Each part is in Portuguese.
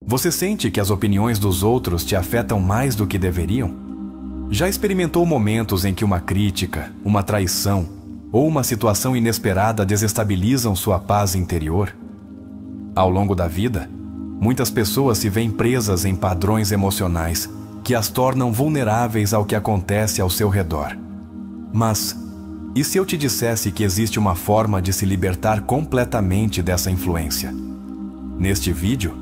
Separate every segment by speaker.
Speaker 1: Você sente que as opiniões dos outros te afetam mais do que deveriam? Já experimentou momentos em que uma crítica, uma traição ou uma situação inesperada desestabilizam sua paz interior? Ao longo da vida, muitas pessoas se veem presas em padrões emocionais que as tornam vulneráveis ao que acontece ao seu redor. Mas, e se eu te dissesse que existe uma forma de se libertar completamente dessa influência? Neste vídeo,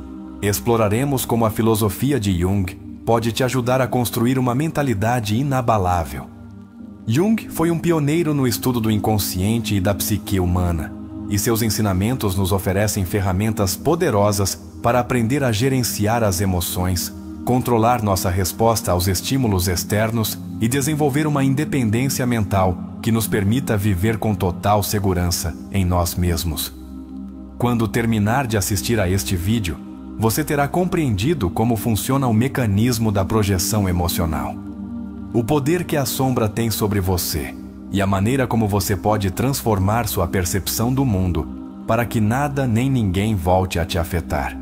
Speaker 1: exploraremos como a filosofia de Jung pode te ajudar a construir uma mentalidade inabalável. Jung foi um pioneiro no estudo do inconsciente e da psique humana, e seus ensinamentos nos oferecem ferramentas poderosas para aprender a gerenciar as emoções, controlar nossa resposta aos estímulos externos e desenvolver uma independência mental que nos permita viver com total segurança em nós mesmos. Quando terminar de assistir a este vídeo, você terá compreendido como funciona o mecanismo da projeção emocional, o poder que a sombra tem sobre você e a maneira como você pode transformar sua percepção do mundo para que nada nem ninguém volte a te afetar.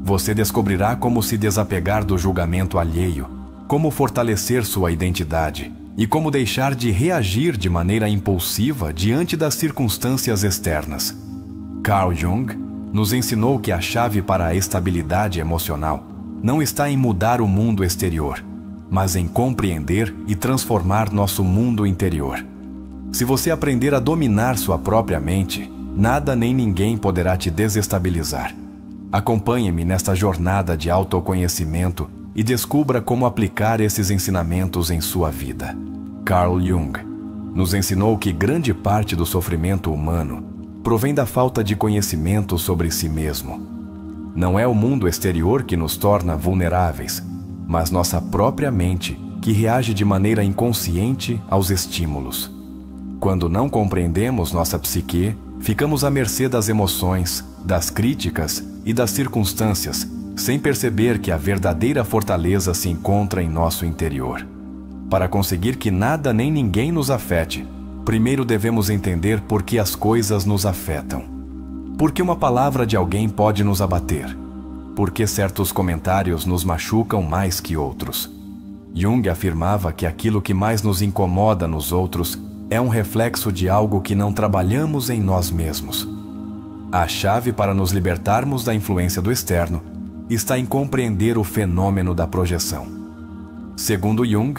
Speaker 1: Você descobrirá como se desapegar do julgamento alheio, como fortalecer sua identidade e como deixar de reagir de maneira impulsiva diante das circunstâncias externas. Carl Jung nos ensinou que a chave para a estabilidade emocional não está em mudar o mundo exterior, mas em compreender e transformar nosso mundo interior. Se você aprender a dominar sua própria mente, nada nem ninguém poderá te desestabilizar. Acompanhe-me nesta jornada de autoconhecimento e descubra como aplicar esses ensinamentos em sua vida. Carl Jung nos ensinou que grande parte do sofrimento humano provém da falta de conhecimento sobre si mesmo. Não é o mundo exterior que nos torna vulneráveis, mas nossa própria mente que reage de maneira inconsciente aos estímulos. Quando não compreendemos nossa psique, ficamos à mercê das emoções, das críticas e das circunstâncias, sem perceber que a verdadeira fortaleza se encontra em nosso interior. Para conseguir que nada nem ninguém nos afete, primeiro devemos entender por que as coisas nos afetam. Por que uma palavra de alguém pode nos abater? Por que certos comentários nos machucam mais que outros? Jung afirmava que aquilo que mais nos incomoda nos outros é um reflexo de algo que não trabalhamos em nós mesmos. A chave para nos libertarmos da influência do externo está em compreender o fenômeno da projeção. Segundo Jung,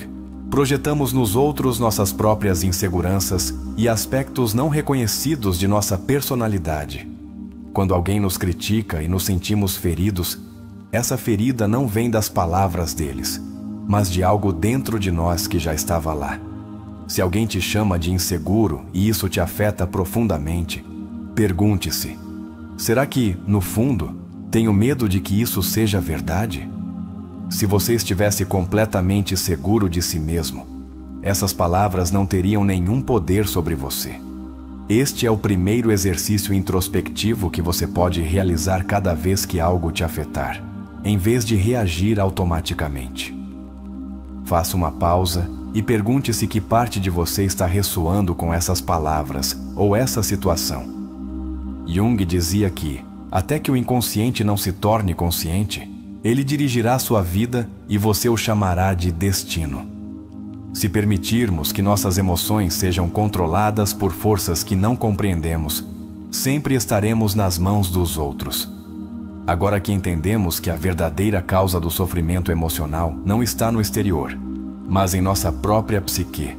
Speaker 1: projetamos nos outros nossas próprias inseguranças e aspectos não reconhecidos de nossa personalidade. Quando alguém nos critica e nos sentimos feridos, essa ferida não vem das palavras deles, mas de algo dentro de nós que já estava lá. Se alguém te chama de inseguro e isso te afeta profundamente, pergunte-se: será que, no fundo, tenho medo de que isso seja verdade? Se você estivesse completamente seguro de si mesmo, essas palavras não teriam nenhum poder sobre você. Este é o primeiro exercício introspectivo que você pode realizar cada vez que algo te afetar, em vez de reagir automaticamente. Faça uma pausa e pergunte-se que parte de você está ressoando com essas palavras ou essa situação. Jung dizia que, até que o inconsciente não se torne consciente, ele dirigirá sua vida e você o chamará de destino. Se permitirmos que nossas emoções sejam controladas por forças que não compreendemos, sempre estaremos nas mãos dos outros. Agora que entendemos que a verdadeira causa do sofrimento emocional não está no exterior, mas em nossa própria psique,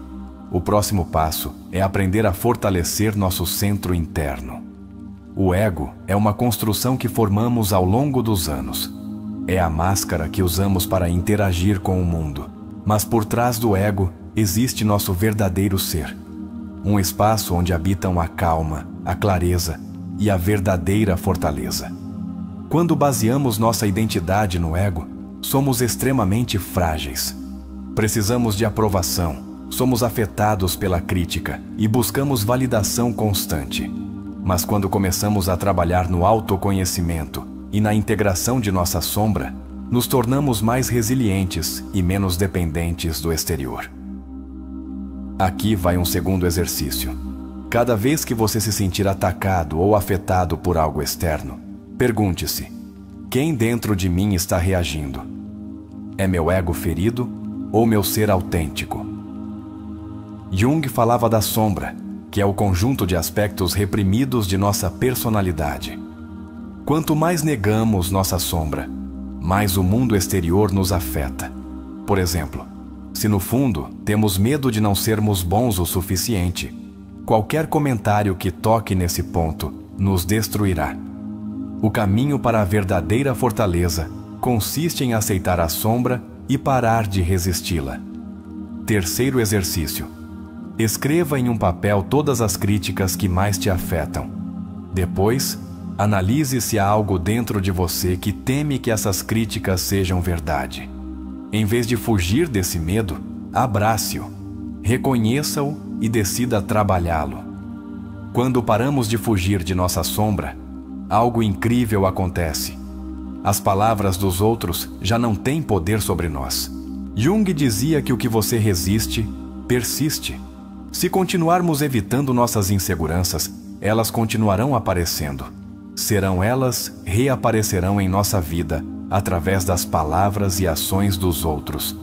Speaker 1: o próximo passo é aprender a fortalecer nosso centro interno. O ego é uma construção que formamos ao longo dos anos. É a máscara que usamos para interagir com o mundo, mas por trás do ego existe nosso verdadeiro ser. Um espaço onde habitam a calma, a clareza e a verdadeira fortaleza. Quando baseamos nossa identidade no ego, somos extremamente frágeis. Precisamos de aprovação, somos afetados pela crítica e buscamos validação constante. Mas quando começamos a trabalhar no autoconhecimento e na integração de nossa sombra, nos tornamos mais resilientes e menos dependentes do exterior. Aqui vai um segundo exercício. Cada vez que você se sentir atacado ou afetado por algo externo, pergunte-se: quem dentro de mim está reagindo? É meu ego ferido ou meu ser autêntico? Jung falava da sombra, que é o conjunto de aspectos reprimidos de nossa personalidade. Quanto mais negamos nossa sombra, mais o mundo exterior nos afeta. Por exemplo, se no fundo temos medo de não sermos bons o suficiente, qualquer comentário que toque nesse ponto nos destruirá. O caminho para a verdadeira fortaleza consiste em aceitar a sombra e parar de resisti-la. Terceiro exercício: escreva em um papel todas as críticas que mais te afetam. Depois, analise se há algo dentro de você que teme que essas críticas sejam verdade. Em vez de fugir desse medo, abrace-o, reconheça-o e decida trabalhá-lo. Quando paramos de fugir de nossa sombra, algo incrível acontece. As palavras dos outros já não têm poder sobre nós. Jung dizia que o que você resiste, persiste. Se continuarmos evitando nossas inseguranças, elas continuarão aparecendo. Serão elas, reaparecerão em nossa vida através das palavras e ações dos outros.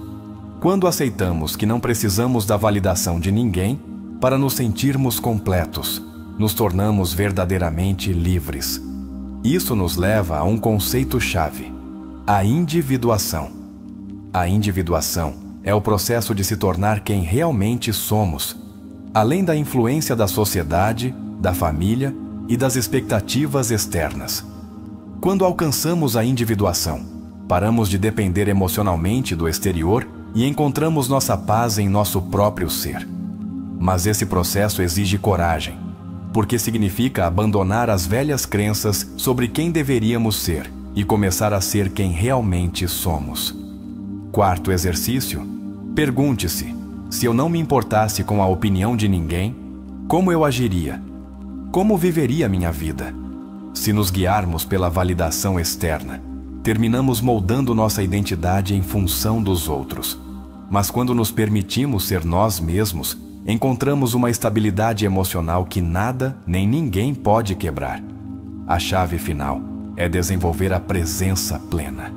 Speaker 1: Quando aceitamos que não precisamos da validação de ninguém para nos sentirmos completos, nos tornamos verdadeiramente livres. Isso nos leva a um conceito-chave: a individuação. A individuação é o processo de se tornar quem realmente somos, além da influência da sociedade, da família e das expectativas externas. Quando alcançamos a individuação, paramos de depender emocionalmente do exterior e encontramos nossa paz em nosso próprio ser. Mas esse processo exige coragem, porque significa abandonar as velhas crenças sobre quem deveríamos ser e começar a ser quem realmente somos. Quarto exercício: pergunte-se: se eu não me importasse com a opinião de ninguém, como eu agiria? Como viveria minha vida? Se nos guiarmos pela validação externa, terminamos moldando nossa identidade em função dos outros. Mas quando nos permitimos ser nós mesmos, encontramos uma estabilidade emocional que nada nem ninguém pode quebrar. A chave final é desenvolver a presença plena.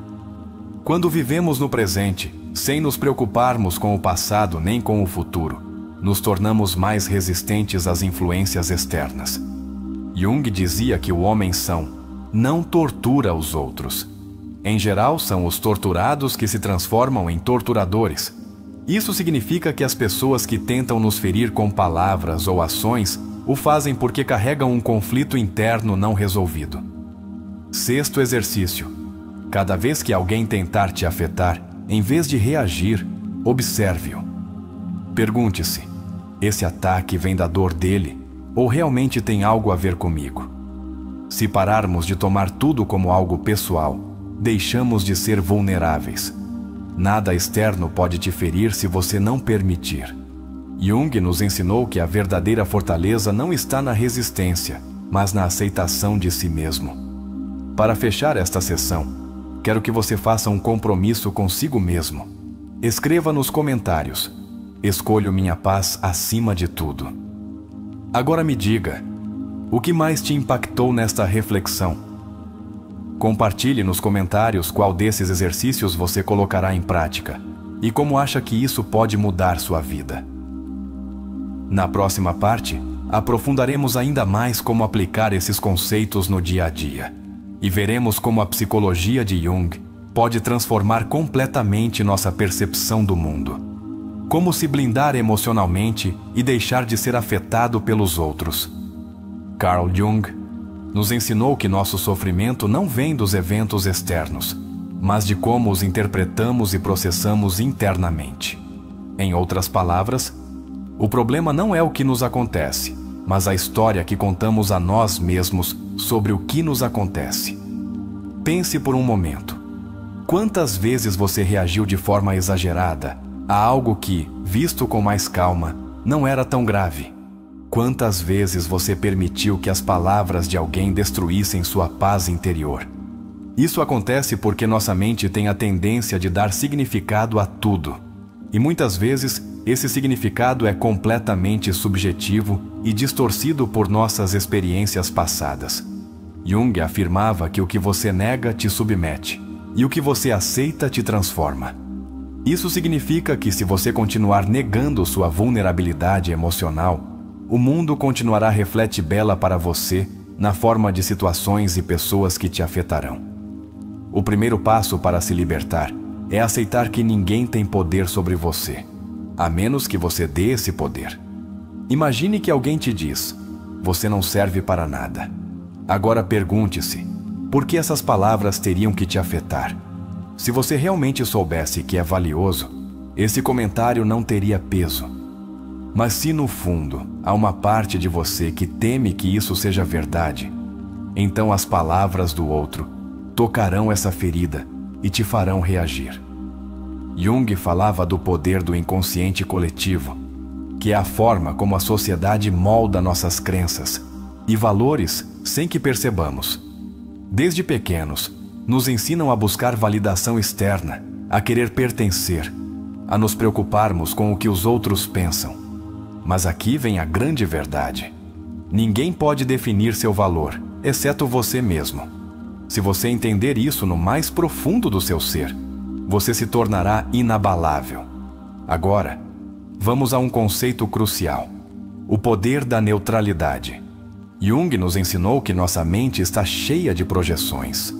Speaker 1: Quando vivemos no presente, sem nos preocuparmos com o passado nem com o futuro, nos tornamos mais resistentes às influências externas. Jung dizia que o homem são não tortura os outros. Em geral, são os torturados que se transformam em torturadores. Isso significa que as pessoas que tentam nos ferir com palavras ou ações o fazem porque carregam um conflito interno não resolvido. Sexto exercício: cada vez que alguém tentar te afetar, em vez de reagir, observe-o. Pergunte-se: esse ataque vem da dor dele ou realmente tem algo a ver comigo? Se pararmos de tomar tudo como algo pessoal, deixamos de ser vulneráveis. Nada externo pode te ferir se você não permitir. Jung nos ensinou que a verdadeira fortaleza não está na resistência, mas na aceitação de si mesmo. Para fechar esta sessão, quero que você faça um compromisso consigo mesmo. Escreva nos comentários: escolho minha paz acima de tudo. Agora me diga, o que mais te impactou nesta reflexão? Compartilhe nos comentários qual desses exercícios você colocará em prática e como acha que isso pode mudar sua vida. Na próxima parte, aprofundaremos ainda mais como aplicar esses conceitos no dia a dia e veremos como a psicologia de Jung pode transformar completamente nossa percepção do mundo. Como se blindar emocionalmente e deixar de ser afetado pelos outros. Carl Jung nos ensinou que nosso sofrimento não vem dos eventos externos, mas de como os interpretamos e processamos internamente. Em outras palavras, o problema não é o que nos acontece, mas a história que contamos a nós mesmos sobre o que nos acontece. Pense por um momento. Quantas vezes você reagiu de forma exagerada a algo que, visto com mais calma, não era tão grave? Quantas vezes você permitiu que as palavras de alguém destruíssem sua paz interior? Isso acontece porque nossa mente tem a tendência de dar significado a tudo. E muitas vezes, esse significado é completamente subjetivo e distorcido por nossas experiências passadas. Jung afirmava que o que você nega te submete e o que você aceita te transforma. Isso significa que se você continuar negando sua vulnerabilidade emocional, o mundo continuará reflete bela para você na forma de situações e pessoas que te afetarão. O primeiro passo para se libertar é aceitar que ninguém tem poder sobre você, a menos que você dê esse poder. Imagine que alguém te diz: você não serve para nada. Agora pergunte-se, por que essas palavras teriam que te afetar? Se você realmente soubesse que é valioso, esse comentário não teria peso. Mas se no fundo há uma parte de você que teme que isso seja verdade, então as palavras do outro tocarão essa ferida e te farão reagir. Jung falava do poder do inconsciente coletivo, que é a forma como a sociedade molda nossas crenças e valores sem que percebamos. Desde pequenos, nos ensinam a buscar validação externa, a querer pertencer, a nos preocuparmos com o que os outros pensam. Mas aqui vem a grande verdade. Ninguém pode definir seu valor, exceto você mesmo. Se você entender isso no mais profundo do seu ser, você se tornará inabalável. Agora, vamos a um conceito crucial: o poder da neutralidade. Jung nos ensinou que nossa mente está cheia de projeções.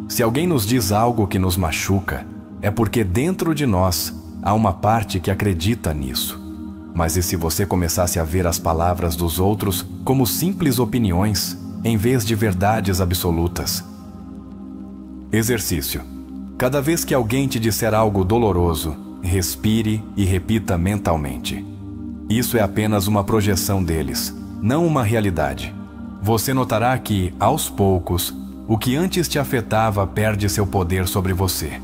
Speaker 1: Se alguém nos diz algo que nos machuca, é porque dentro de nós há uma parte que acredita nisso. Mas e se você começasse a ver as palavras dos outros como simples opiniões, em vez de verdades absolutas? Exercício. Cada vez que alguém te disser algo doloroso, respire e repita mentalmente: isso é apenas uma projeção deles, não uma realidade. Você notará que, aos poucos, o que antes te afetava perde seu poder sobre você.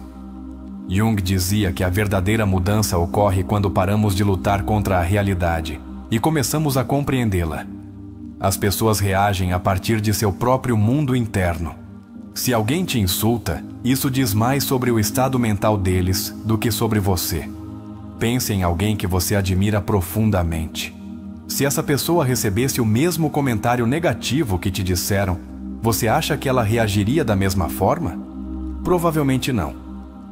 Speaker 1: Jung dizia que a verdadeira mudança ocorre quando paramos de lutar contra a realidade e começamos a compreendê-la. As pessoas reagem a partir de seu próprio mundo interno. Se alguém te insulta, isso diz mais sobre o estado mental deles do que sobre você. Pense em alguém que você admira profundamente. Se essa pessoa recebesse o mesmo comentário negativo que te disseram, você acha que ela reagiria da mesma forma? Provavelmente não,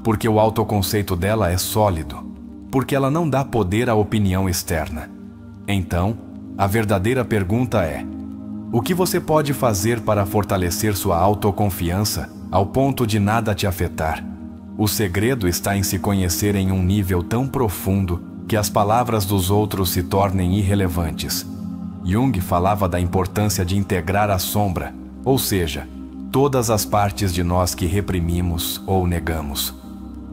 Speaker 1: porque o autoconceito dela é sólido, porque ela não dá poder à opinião externa. Então, a verdadeira pergunta é: o que você pode fazer para fortalecer sua autoconfiança ao ponto de nada te afetar? O segredo está em se conhecer em um nível tão profundo que as palavras dos outros se tornem irrelevantes. Jung falava da importância de integrar a sombra, ou seja, todas as partes de nós que reprimimos ou negamos.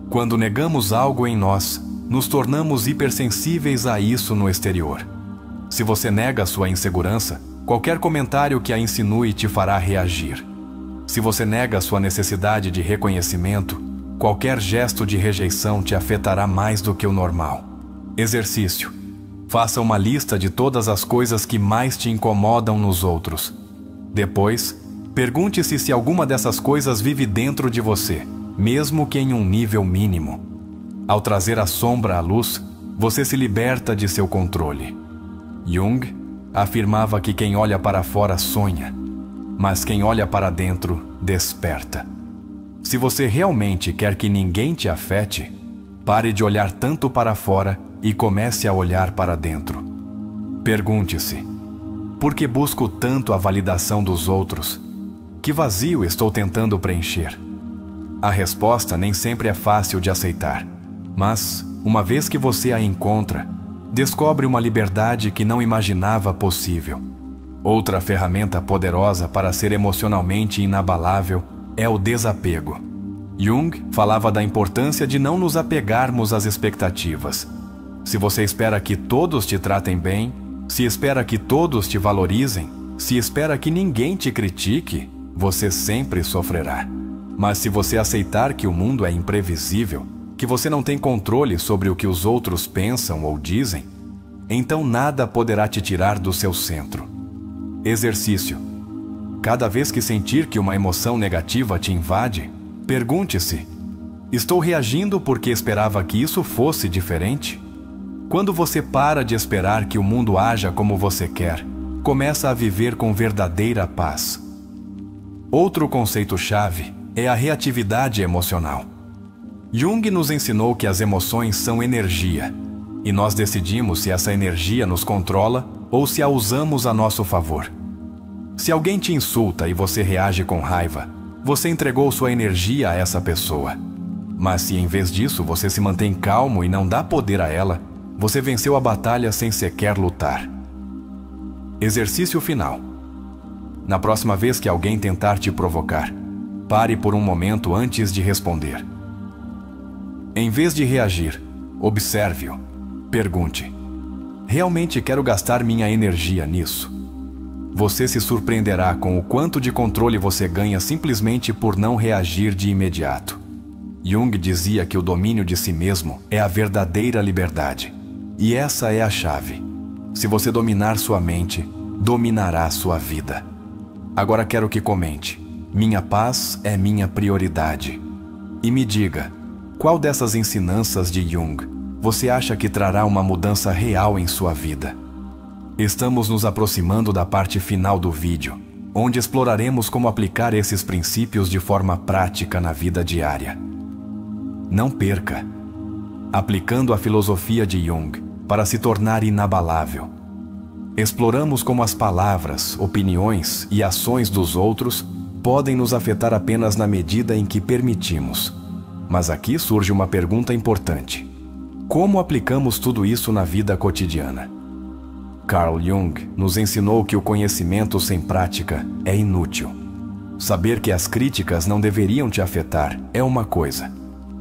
Speaker 1: Quando negamos algo em nós, nos tornamos hipersensíveis a isso no exterior. Se você nega sua insegurança, qualquer comentário que a insinue te fará reagir. Se você nega sua necessidade de reconhecimento, qualquer gesto de rejeição te afetará mais do que o normal. Exercício. Faça uma lista de todas as coisas que mais te incomodam nos outros. Depois, pergunte-se se alguma dessas coisas vive dentro de você, mesmo que em um nível mínimo. Ao trazer a sombra à luz, você se liberta de seu controle. Jung afirmava que quem olha para fora sonha, mas quem olha para dentro desperta. Se você realmente quer que ninguém te afete, pare de olhar tanto para fora e comece a olhar para dentro. Pergunte-se: por que busco tanto a validação dos outros? Que vazio estou tentando preencher? A resposta nem sempre é fácil de aceitar, mas, uma vez que você a encontra, descobre uma liberdade que não imaginava possível. Outra ferramenta poderosa para ser emocionalmente inabalável é o desapego. Jung falava da importância de não nos apegarmos às expectativas. Se você espera que todos te tratem bem, se espera que todos te valorizem, se espera que ninguém te critique, você sempre sofrerá. Mas se você aceitar que o mundo é imprevisível, que você não tem controle sobre o que os outros pensam ou dizem, então nada poderá te tirar do seu centro. Exercício. Cada vez que sentir que uma emoção negativa te invade, pergunte-se: estou reagindo porque esperava que isso fosse diferente? Quando você para de esperar que o mundo haja como você quer, começa a viver com verdadeira paz. Outro conceito-chave é a reatividade emocional. Jung nos ensinou que as emoções são energia, e nós decidimos se essa energia nos controla ou se a usamos a nosso favor. Se alguém te insulta e você reage com raiva, você entregou sua energia a essa pessoa. Mas se em vez disso você se mantém calmo e não dá poder a ela, você venceu a batalha sem sequer lutar. Exercício final. Na próxima vez que alguém tentar te provocar, pare por um momento antes de responder. Em vez de reagir, observe-o. Pergunte: realmente quero gastar minha energia nisso? Você se surpreenderá com o quanto de controle você ganha simplesmente por não reagir de imediato. Jung dizia que o domínio de si mesmo é a verdadeira liberdade. E essa é a chave. Se você dominar sua mente, dominará sua vida. Agora quero que comente: minha paz é minha prioridade. E me diga, qual dessas ensinanças de Jung você acha que trará uma mudança real em sua vida? Estamos nos aproximando da parte final do vídeo, onde exploraremos como aplicar esses princípios de forma prática na vida diária. Não perca! Aplicando a filosofia de Jung para se tornar inabalável. Exploramos como as palavras, opiniões e ações dos outros podem nos afetar apenas na medida em que permitimos. Mas aqui surge uma pergunta importante: como aplicamos tudo isso na vida cotidiana? Carl Jung nos ensinou que o conhecimento sem prática é inútil. Saber que as críticas não deveriam te afetar é uma coisa,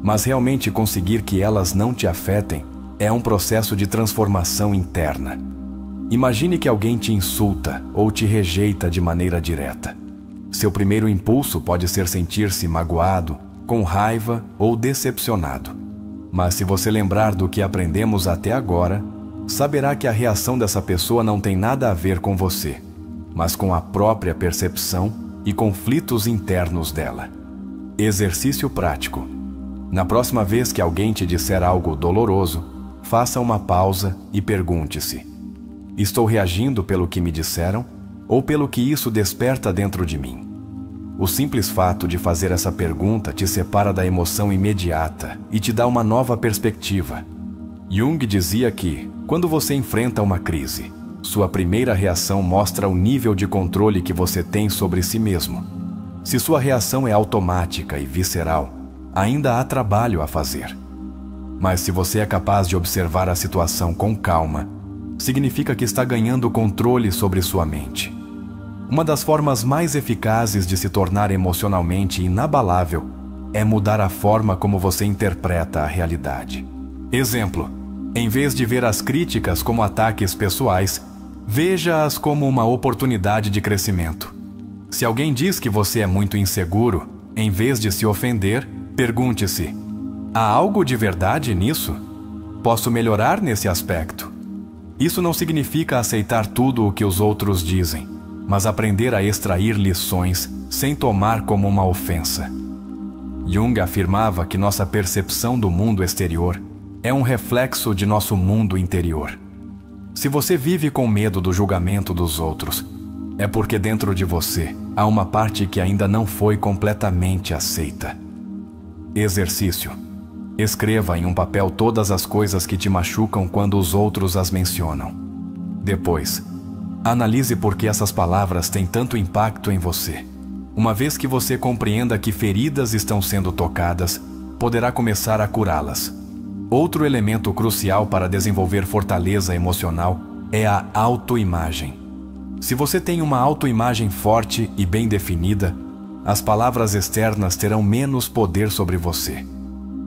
Speaker 1: mas realmente conseguir que elas não te afetem é um processo de transformação interna. Imagine que alguém te insulta ou te rejeita de maneira direta. Seu primeiro impulso pode ser sentir-se magoado, com raiva ou decepcionado. Mas se você lembrar do que aprendemos até agora, saberá que a reação dessa pessoa não tem nada a ver com você, mas com a própria percepção e conflitos internos dela. Exercício prático. Na próxima vez que alguém te disser algo doloroso, faça uma pausa e pergunte-se: estou reagindo pelo que me disseram ou pelo que isso desperta dentro de mim? O simples fato de fazer essa pergunta te separa da emoção imediata e te dá uma nova perspectiva. Jung dizia que, quando você enfrenta uma crise, sua primeira reação mostra o nível de controle que você tem sobre si mesmo. Se sua reação é automática e visceral, ainda há trabalho a fazer. Mas se você é capaz de observar a situação com calma, significa que está ganhando controle sobre sua mente. Uma das formas mais eficazes de se tornar emocionalmente inabalável é mudar a forma como você interpreta a realidade. Exemplo: em vez de ver as críticas como ataques pessoais, veja-as como uma oportunidade de crescimento. Se alguém diz que você é muito inseguro, em vez de se ofender, pergunte-se: há algo de verdade nisso? Posso melhorar nesse aspecto? Isso não significa aceitar tudo o que os outros dizem, mas aprender a extrair lições sem tomar como uma ofensa. Jung afirmava que nossa percepção do mundo exterior é um reflexo de nosso mundo interior. Se você vive com medo do julgamento dos outros, é porque dentro de você há uma parte que ainda não foi completamente aceita. Exercício. Escreva em um papel todas as coisas que te machucam quando os outros as mencionam. Depois, analise por que essas palavras têm tanto impacto em você. Uma vez que você compreenda que feridas estão sendo tocadas, poderá começar a curá-las. Outro elemento crucial para desenvolver fortaleza emocional é a autoimagem. Se você tem uma autoimagem forte e bem definida, as palavras externas terão menos poder sobre você.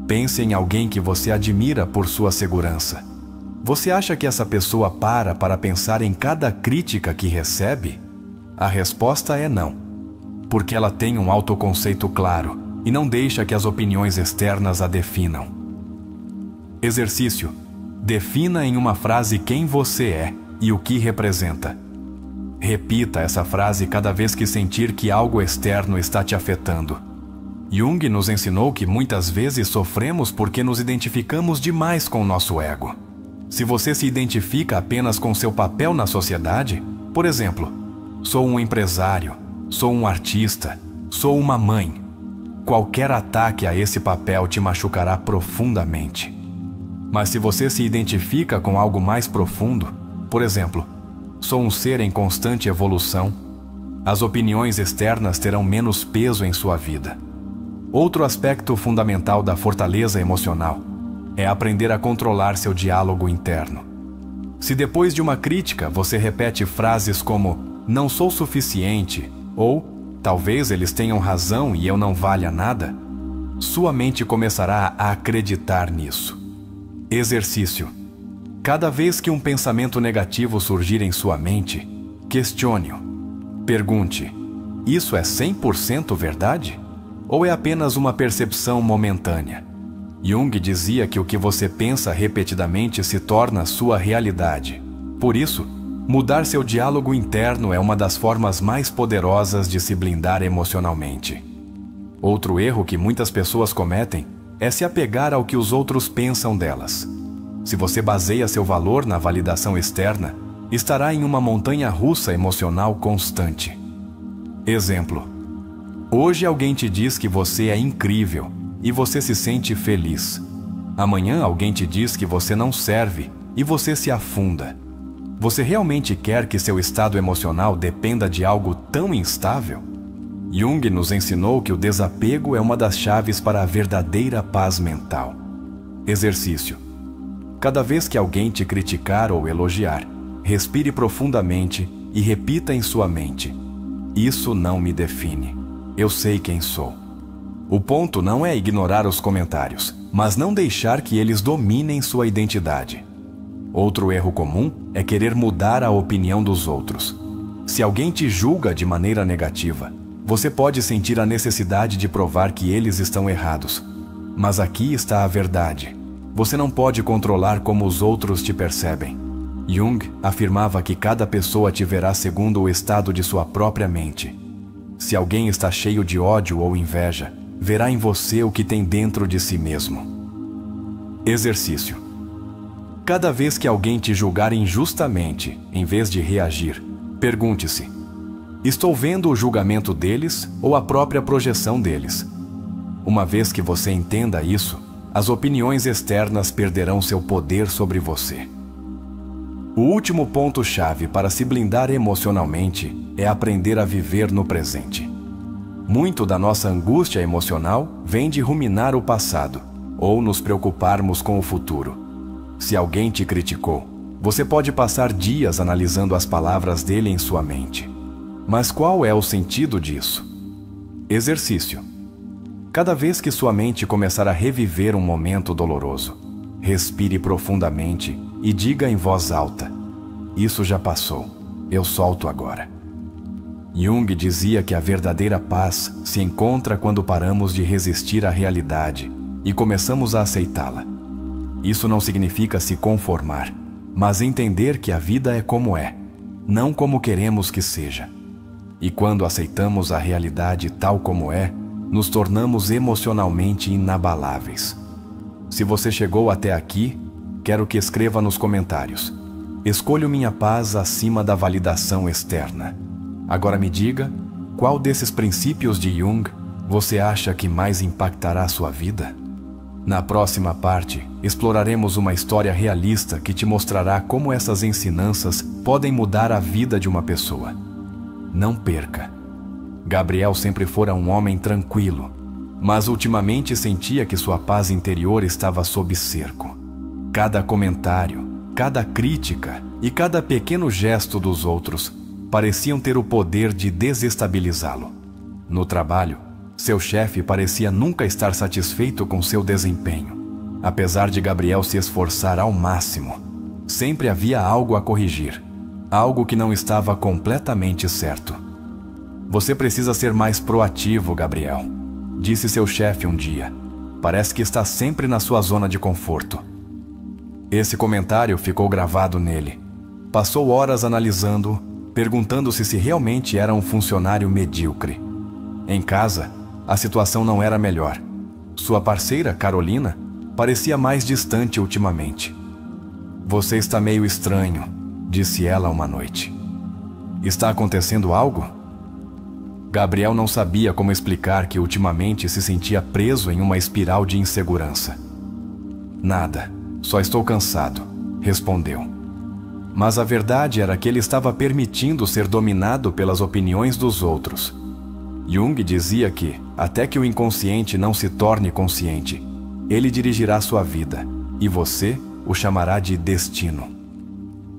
Speaker 1: Pense em alguém que você admira por sua segurança. Você acha que essa pessoa para pensar em cada crítica que recebe? A resposta é não, porque ela tem um autoconceito claro e não deixa que as opiniões externas a definam. Exercício. Defina em uma frase quem você é e o que representa. Repita essa frase cada vez que sentir que algo externo está te afetando. Jung nos ensinou que muitas vezes sofremos porque nos identificamos demais com o nosso ego. Se você se identifica apenas com seu papel na sociedade, por exemplo, sou um empresário, sou um artista, Sou uma mãe. Qualquer ataque a esse papel te machucará profundamente. Mas se você se identifica com algo mais profundo, por exemplo, sou um ser em constante evolução, as opiniões externas terão menos peso em sua vida. Outro aspecto fundamental da fortaleza emocional é aprender a controlar seu diálogo interno. Se depois de uma crítica você repete frases como "não sou suficiente" ou "talvez eles tenham razão e eu não valha nada", sua mente começará a acreditar nisso. Exercício. Cada vez que um pensamento negativo surgir em sua mente, questione-o. Pergunte: isso é 100% verdade? Ou é apenas uma percepção momentânea? Jung dizia que o que você pensa repetidamente se torna sua realidade. Por isso, mudar seu diálogo interno é uma das formas mais poderosas de se blindar emocionalmente. Outro erro que muitas pessoas cometem é se apegar ao que os outros pensam delas. Se você baseia seu valor na validação externa, estará em uma montanha russa emocional constante. Exemplo: hoje alguém te diz que você é incrível e você se sente feliz. Amanhã alguém te diz que você não serve e você se afunda. Você realmente quer que seu estado emocional dependa de algo tão instável? Jung nos ensinou que o desapego é uma das chaves para a verdadeira paz mental. Exercício. Cada vez que alguém te criticar ou elogiar, respire profundamente e repita em sua mente: isso não me define. Eu sei quem sou. O ponto não é ignorar os comentários, mas não deixar que eles dominem sua identidade. Outro erro comum é querer mudar a opinião dos outros. Se alguém te julga de maneira negativa, você pode sentir a necessidade de provar que eles estão errados. Mas aqui está a verdade. Você não pode controlar como os outros te percebem. Jung afirmava que cada pessoa te verá segundo o estado de sua própria mente. Se alguém está cheio de ódio ou inveja, verá em você o que tem dentro de si mesmo. Exercício. Cada vez que alguém te julgar injustamente, em vez de reagir, pergunte-se: estou vendo o julgamento deles ou a própria projeção deles? Uma vez que você entenda isso, as opiniões externas perderão seu poder sobre você. O último ponto-chave para se blindar emocionalmente é aprender a viver no presente. Muito da nossa angústia emocional vem de ruminar o passado ou nos preocuparmos com o futuro. Se alguém te criticou, você pode passar dias analisando as palavras dele em sua mente. Mas qual é o sentido disso? Exercício. Cada vez que sua mente começar a reviver um momento doloroso, respire profundamente e diga em voz alta: isso já passou, eu solto agora. Jung dizia que a verdadeira paz se encontra quando paramos de resistir à realidade e começamos a aceitá-la. Isso não significa se conformar, mas entender que a vida é como é, não como queremos que seja. E quando aceitamos a realidade tal como é, nos tornamos emocionalmente inabaláveis. Se você chegou até aqui, quero que escreva nos comentários: escolho minha paz acima da validação externa. Agora me diga, qual desses princípios de Jung você acha que mais impactará sua vida? Na próxima parte, exploraremos uma história realista que te mostrará como essas ensinanças podem mudar a vida de uma pessoa. Não perca! Gabriel sempre fora um homem tranquilo, mas ultimamente sentia que sua paz interior estava sob cerco. Cada comentário, cada crítica e cada pequeno gesto dos outros pareciam ter o poder de desestabilizá-lo. No trabalho, seu chefe parecia nunca estar satisfeito com seu desempenho. Apesar de Gabriel se esforçar ao máximo, sempre havia algo a corrigir, algo que não estava completamente certo. Você precisa ser mais proativo, Gabriel, disse seu chefe um dia. Parece que está sempre na sua zona de conforto. Esse comentário ficou gravado nele. Passou horas analisando-o, perguntando-se se realmente era um funcionário medíocre. Em casa, a situação não era melhor. Sua parceira, Carolina, parecia mais distante ultimamente. Você está meio estranho, disse ela uma noite. Está acontecendo algo? Gabriel não sabia como explicar que ultimamente se sentia preso em uma espiral de insegurança. Nada, só estou cansado, respondeu. Mas a verdade era que ele estava permitindo ser dominado pelas opiniões dos outros. Jung dizia que, até que o inconsciente não se torne consciente, ele dirigirá sua vida, e você o chamará de destino.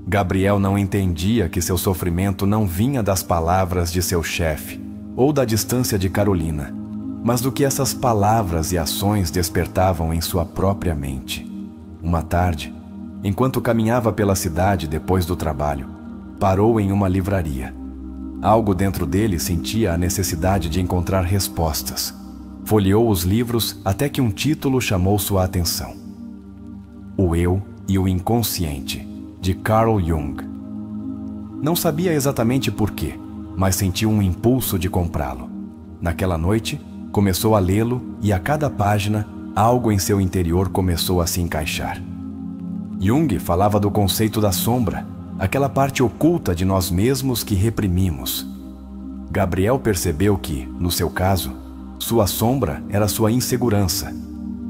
Speaker 1: Gabriel não entendia que seu sofrimento não vinha das palavras de seu chefe, ou da distância de Carolina, mas do que essas palavras e ações despertavam em sua própria mente. Uma tarde, enquanto caminhava pela cidade depois do trabalho, parou em uma livraria. Algo dentro dele sentia a necessidade de encontrar respostas. Folheou os livros até que um título chamou sua atenção. O Eu e o Inconsciente, de Carl Jung. Não sabia exatamente porquê, mas sentiu um impulso de comprá-lo. Naquela noite, começou a lê-lo e a cada página, algo em seu interior começou a se encaixar. Jung falava do conceito da sombra, aquela parte oculta de nós mesmos que reprimimos. Gabriel percebeu que, no seu caso, sua sombra era sua insegurança.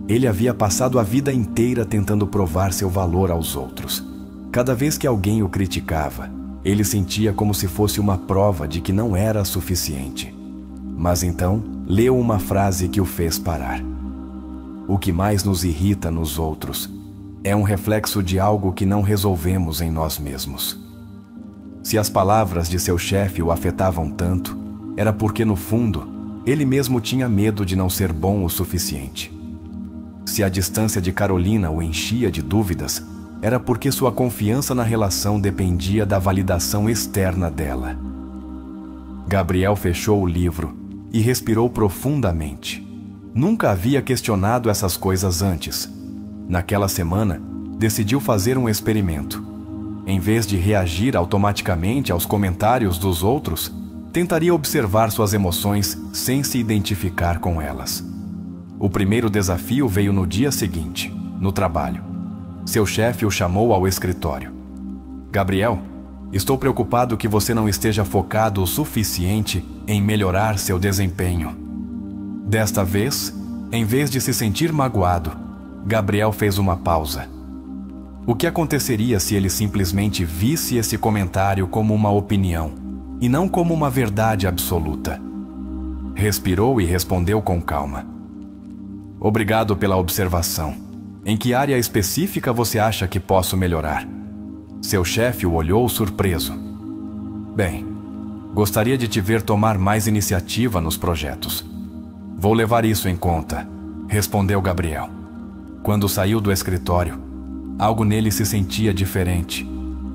Speaker 1: Ele havia passado a vida inteira tentando provar seu valor aos outros. Cada vez que alguém o criticava, ele sentia como se fosse uma prova de que não era suficiente. Mas então, leu uma frase que o fez parar. O que mais nos irrita nos outros é um reflexo de algo que não resolvemos em nós mesmos. Se as palavras de seu chefe o afetavam tanto, era porque, no fundo, ele mesmo tinha medo de não ser bom o suficiente. Se a distância de Carolina o enchia de dúvidas, era porque sua confiança na relação dependia da validação externa dela. Gabriel fechou o livro e respirou profundamente. Nunca havia questionado essas coisas antes. Naquela semana, decidiu fazer um experimento. Em vez de reagir automaticamente aos comentários dos outros, tentaria observar suas emoções sem se identificar com elas. O primeiro desafio veio no dia seguinte, no trabalho. Seu chefe o chamou ao escritório. Gabriel, estou preocupado que você não esteja focado o suficiente em melhorar seu desempenho. Desta vez, em vez de se sentir magoado, Gabriel fez uma pausa. O que aconteceria se ele simplesmente visse esse comentário como uma opinião, e não como uma verdade absoluta? Respirou e respondeu com calma. Obrigado pela observação. Em que área específica você acha que posso melhorar? Seu chefe o olhou surpreso. Bem, gostaria de te ver tomar mais iniciativa nos projetos. Vou levar isso em conta, respondeu Gabriel. Quando saiu do escritório, algo nele se sentia diferente.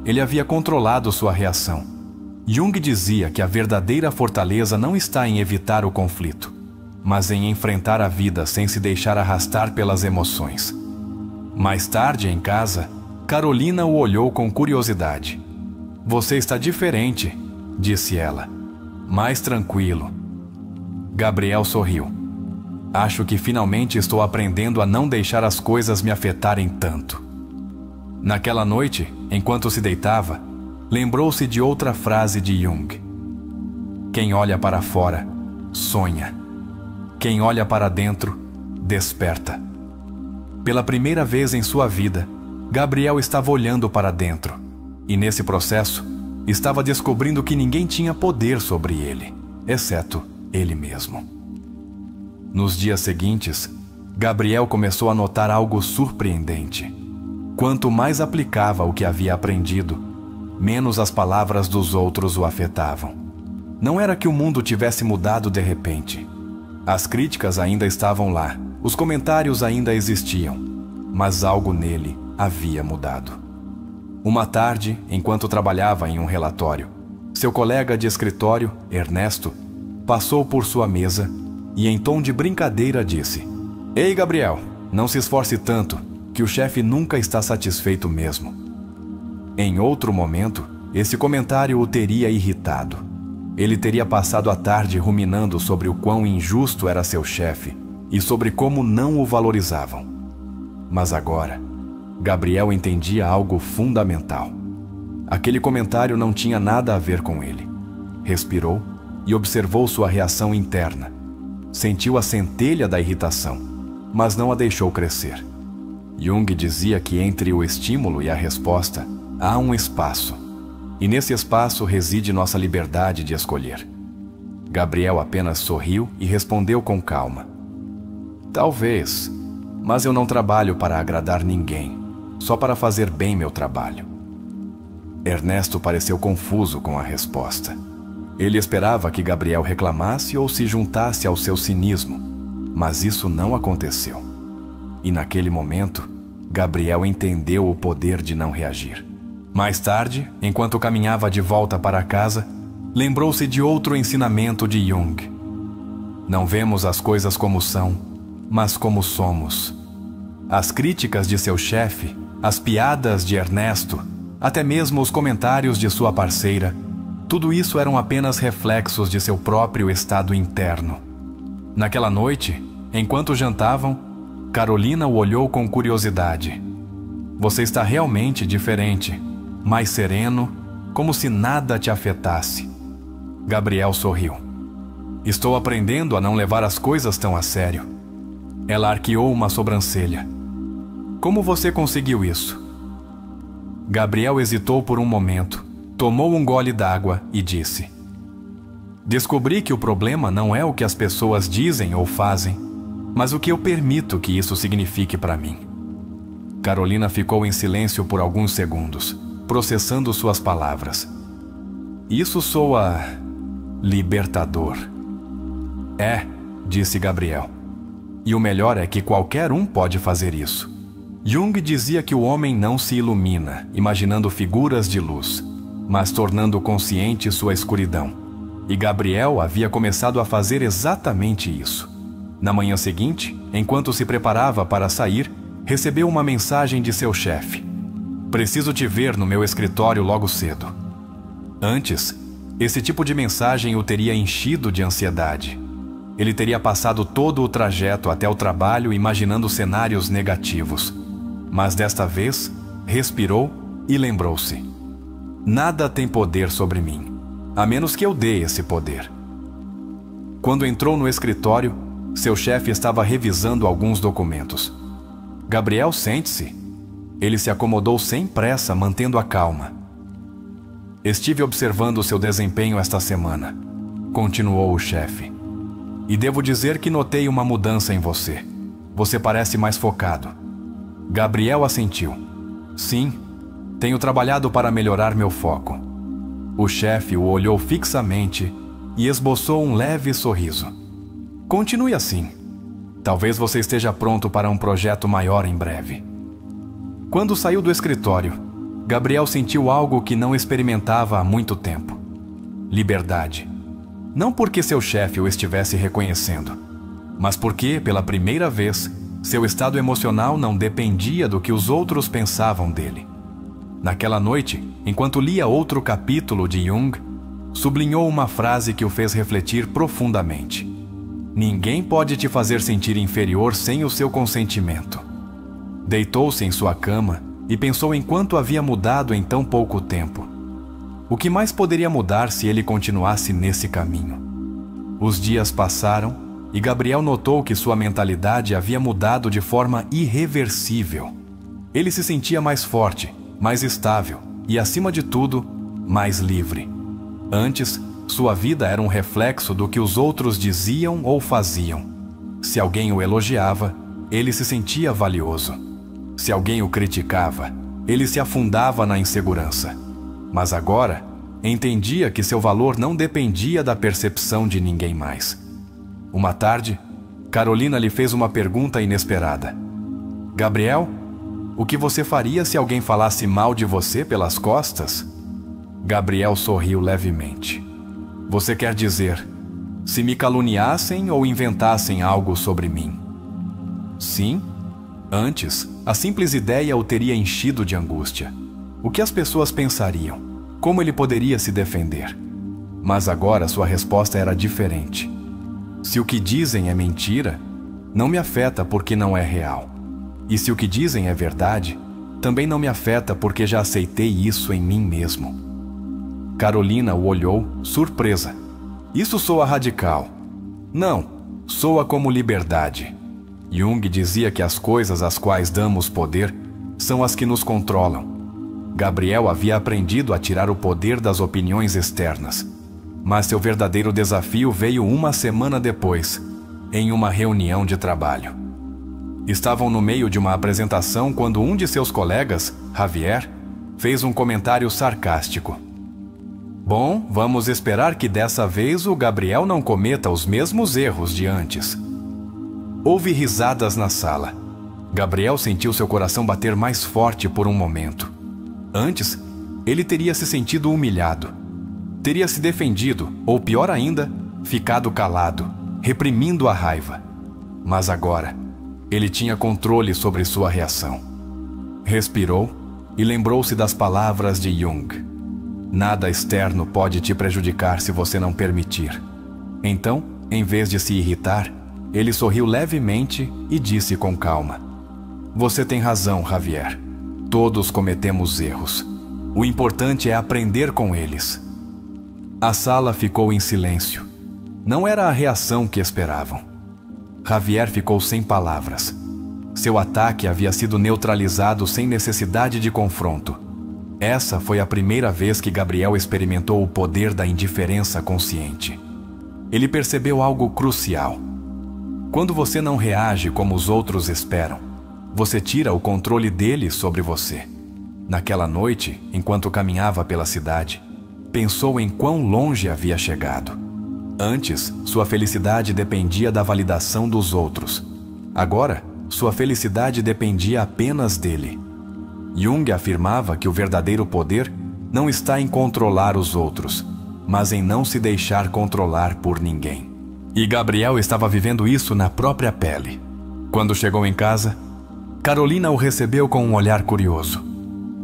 Speaker 1: Ele havia controlado sua reação. Jung dizia que a verdadeira fortaleza não está em evitar o conflito, mas em enfrentar a vida sem se deixar arrastar pelas emoções. Mais tarde, em casa, Carolina o olhou com curiosidade. Você está diferente, disse ela. Mais tranquilo. Gabriel sorriu. Acho que finalmente estou aprendendo a não deixar as coisas me afetarem tanto. Naquela noite, enquanto se deitava, lembrou-se de outra frase de Jung. Quem olha para fora, sonha. Quem olha para dentro, desperta. Pela primeira vez em sua vida, Gabriel estava olhando para dentro, e nesse processo, estava descobrindo que ninguém tinha poder sobre ele, exceto ele mesmo. Nos dias seguintes, Gabriel começou a notar algo surpreendente. Quanto mais aplicava o que havia aprendido, menos as palavras dos outros o afetavam. Não era que o mundo tivesse mudado de repente. As críticas ainda estavam lá, os comentários ainda existiam, mas algo nele havia mudado. Uma tarde, enquanto trabalhava em um relatório, seu colega de escritório, Ernesto, passou por sua mesa e, em tom de brincadeira, disse: Ei, Gabriel, não se esforce tanto, que o chefe nunca está satisfeito mesmo. Em outro momento, esse comentário o teria irritado. Ele teria passado a tarde ruminando sobre o quão injusto era seu chefe e sobre como não o valorizavam. Mas agora, Gabriel entendia algo fundamental. Aquele comentário não tinha nada a ver com ele. Respirou e observou sua reação interna. Sentiu a centelha da irritação, mas não a deixou crescer. Jung dizia que entre o estímulo e a resposta há um espaço, e nesse espaço reside nossa liberdade de escolher. Gabriel apenas sorriu e respondeu com calma: talvez, mas eu não trabalho para agradar ninguém, só para fazer bem meu trabalho. Ernesto pareceu confuso com a resposta. Ele esperava que Gabriel reclamasse ou se juntasse ao seu cinismo, mas isso não aconteceu. E naquele momento, Gabriel entendeu o poder de não reagir. Mais tarde, enquanto caminhava de volta para casa, lembrou-se de outro ensinamento de Jung. Não vemos as coisas como são, mas como somos. As críticas de seu chefe, as piadas de Ernesto, até mesmo os comentários de sua parceira, tudo isso eram apenas reflexos de seu próprio estado interno. Naquela noite, enquanto jantavam, Carolina o olhou com curiosidade. Você está realmente diferente, mais sereno, como se nada te afetasse. Gabriel sorriu. Estou aprendendo a não levar as coisas tão a sério. Ela arqueou uma sobrancelha. Como você conseguiu isso? Gabriel hesitou por um momento, tomou um gole d'água e disse: descobri que o problema não é o que as pessoas dizem ou fazem, mas o que eu permito que isso signifique para mim. Carolina ficou em silêncio por alguns segundos, processando suas palavras. Isso soa libertador. É, disse Gabriel. E o melhor é que qualquer um pode fazer isso. Jung dizia que o homem não se ilumina, imaginando figuras de luz, mas tornando consciente sua escuridão. E Gabriel havia começado a fazer exatamente isso. Na manhã seguinte, enquanto se preparava para sair, recebeu uma mensagem de seu chefe: preciso te ver no meu escritório logo cedo. Antes, esse tipo de mensagem o teria enchido de ansiedade. Ele teria passado todo o trajeto até o trabalho imaginando cenários negativos. Mas desta vez, respirou e lembrou-se: nada tem poder sobre mim, a menos que eu dê esse poder. Quando entrou no escritório, seu chefe estava revisando alguns documentos. Gabriel, sente-se. Ele se acomodou sem pressa, mantendo a calma. Estive observando seu desempenho esta semana, continuou o chefe. E devo dizer que notei uma mudança em você. Você parece mais focado. Gabriel assentiu. Sim, tenho trabalhado para melhorar meu foco. O chefe o olhou fixamente e esboçou um leve sorriso. Continue assim. Talvez você esteja pronto para um projeto maior em breve. Quando saiu do escritório, Gabriel sentiu algo que não experimentava há muito tempo: liberdade. Não porque seu chefe o estivesse reconhecendo, mas porque, pela primeira vez, seu estado emocional não dependia do que os outros pensavam dele. Naquela noite, enquanto lia outro capítulo de Jung, sublinhou uma frase que o fez refletir profundamente: ninguém pode te fazer sentir inferior sem o seu consentimento. Deitou-se em sua cama e pensou em quanto havia mudado em tão pouco tempo. O que mais poderia mudar se ele continuasse nesse caminho? Os dias passaram e Gabriel notou que sua mentalidade havia mudado de forma irreversível. Ele se sentia mais forte, mais estável e, acima de tudo, mais livre. Antes, sua vida era um reflexo do que os outros diziam ou faziam. Se alguém o elogiava, ele se sentia valioso. Se alguém o criticava, ele se afundava na insegurança. Mas agora, entendia que seu valor não dependia da percepção de ninguém mais. Uma tarde, Carolina lhe fez uma pergunta inesperada: Gabriel, o que você faria se alguém falasse mal de você pelas costas? Gabriel sorriu levemente. Você quer dizer, se me caluniassem ou inventassem algo sobre mim? Sim. Antes, a simples ideia o teria enchido de angústia. O que as pessoas pensariam? Como ele poderia se defender? Mas agora sua resposta era diferente. Se o que dizem é mentira, não me afeta porque não é real. E se o que dizem é verdade, também não me afeta porque já aceitei isso em mim mesmo. Carolina o olhou, surpresa, Isso soa radical. Não, soa como liberdade. Jung dizia que as coisas às quais damos poder são as que nos controlam. Gabriel havia aprendido a tirar o poder das opiniões externas, mas seu verdadeiro desafio veio uma semana depois, em uma reunião de trabalho. Estavam no meio de uma apresentação quando um de seus colegas, Javier, fez um comentário sarcástico. Bom, vamos esperar que dessa vez o Gabriel não cometa os mesmos erros de antes. Houve risadas na sala. Gabriel sentiu seu coração bater mais forte por um momento. Antes, ele teria se sentido humilhado. Teria se defendido, ou pior ainda, ficado calado, reprimindo a raiva. Mas agora, ele tinha controle sobre sua reação. Respirou e lembrou-se das palavras de Jung. Nada externo pode te prejudicar se você não permitir. Então, em vez de se irritar, ele sorriu levemente e disse com calma: Você tem razão, Javier. Todos cometemos erros. O importante é aprender com eles. A sala ficou em silêncio. Não era a reação que esperavam. Javier ficou sem palavras. Seu ataque havia sido neutralizado sem necessidade de confronto. Essa foi a primeira vez que Gabriel experimentou o poder da indiferença consciente. Ele percebeu algo crucial. Quando você não reage como os outros esperam, você tira o controle deles sobre você. Naquela noite, enquanto caminhava pela cidade, pensou em quão longe havia chegado. Antes, sua felicidade dependia da validação dos outros. Agora, sua felicidade dependia apenas dele. Jung afirmava que o verdadeiro poder não está em controlar os outros, mas em não se deixar controlar por ninguém. E Gabriel estava vivendo isso na própria pele. Quando chegou em casa, Carolina o recebeu com um olhar curioso.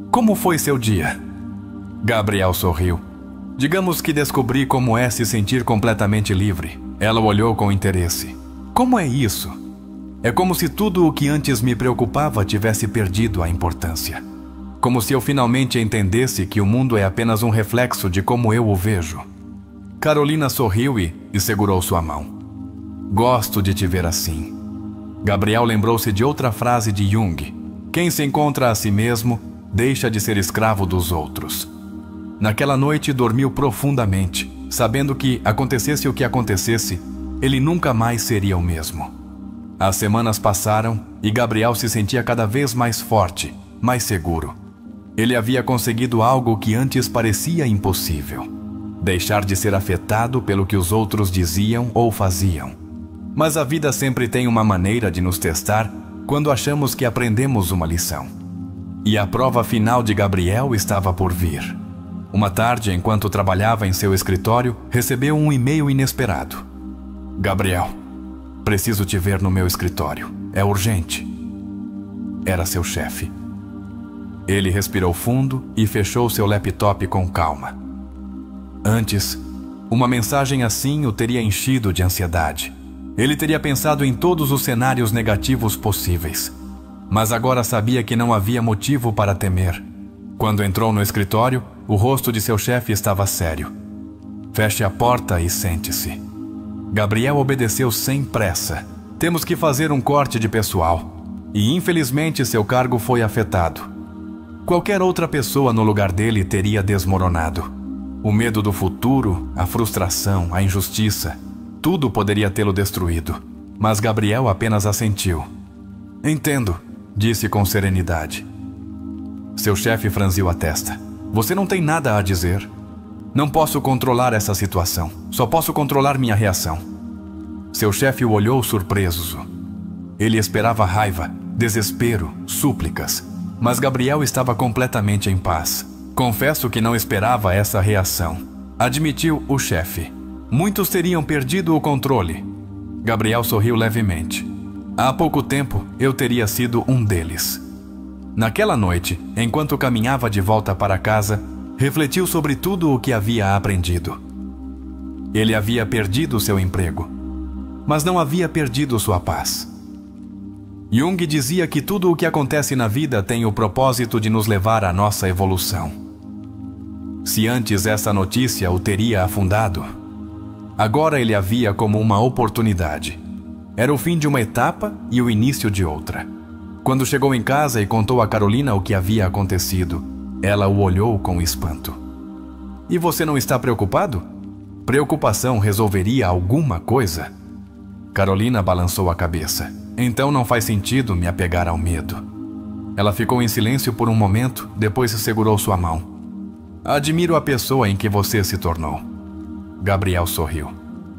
Speaker 1: Como foi seu dia? Gabriel sorriu. Digamos que descobri como é se sentir completamente livre. Ela o olhou com interesse. Como é isso? É como se tudo o que antes me preocupava tivesse perdido a importância. Como se eu finalmente entendesse que o mundo é apenas um reflexo de como eu o vejo. Carolina sorriu e segurou sua mão. Gosto de te ver assim. Gabriel lembrou-se de outra frase de Jung. Quem se encontra a si mesmo, deixa de ser escravo dos outros. Naquela noite dormiu profundamente, sabendo que, acontecesse o que acontecesse, ele nunca mais seria o mesmo. As semanas passaram e Gabriel se sentia cada vez mais forte, mais seguro. Ele havia conseguido algo que antes parecia impossível: deixar de ser afetado pelo que os outros diziam ou faziam. Mas a vida sempre tem uma maneira de nos testar quando achamos que aprendemos uma lição. E a prova final de Gabriel estava por vir. Uma tarde, enquanto trabalhava em seu escritório, recebeu um e-mail inesperado. Gabriel, preciso te ver no meu escritório. É urgente. Era seu chefe. Ele respirou fundo e fechou seu laptop com calma. Antes, uma mensagem assim o teria enchido de ansiedade. Ele teria pensado em todos os cenários negativos possíveis. Mas agora sabia que não havia motivo para temer. Quando entrou no escritório, o rosto de seu chefe estava sério. Feche a porta e sente-se. Gabriel obedeceu sem pressa. Temos que fazer um corte de pessoal. E infelizmente seu cargo foi afetado. Qualquer outra pessoa no lugar dele teria desmoronado. O medo do futuro, a frustração, a injustiça, tudo poderia tê-lo destruído. Mas Gabriel apenas assentiu. Entendo, disse com serenidade. Seu chefe franziu a testa. Você não tem nada a dizer. Não posso controlar essa situação. Só posso controlar minha reação. Seu chefe o olhou surpreso. Ele esperava raiva, desespero, súplicas. Mas Gabriel estava completamente em paz. Confesso que não esperava essa reação, admitiu o chefe. Muitos teriam perdido o controle. Gabriel sorriu levemente. Há pouco tempo, eu teria sido um deles. Naquela noite, enquanto caminhava de volta para casa, refletiu sobre tudo o que havia aprendido. Ele havia perdido seu emprego, mas não havia perdido sua paz. Jung dizia que tudo o que acontece na vida tem o propósito de nos levar à nossa evolução. Se antes essa notícia o teria afundado, Agora ele a via como uma oportunidade. Era o fim de uma etapa e o início de outra. Quando chegou em casa e contou a Carolina o que havia acontecido, ela o olhou com espanto. E você não está preocupado? Preocupação resolveria alguma coisa? Carolina balançou a cabeça. Então não faz sentido me apegar ao medo. Ela ficou em silêncio por um momento, depois segurou sua mão. Admiro a pessoa em que você se tornou. Gabriel sorriu.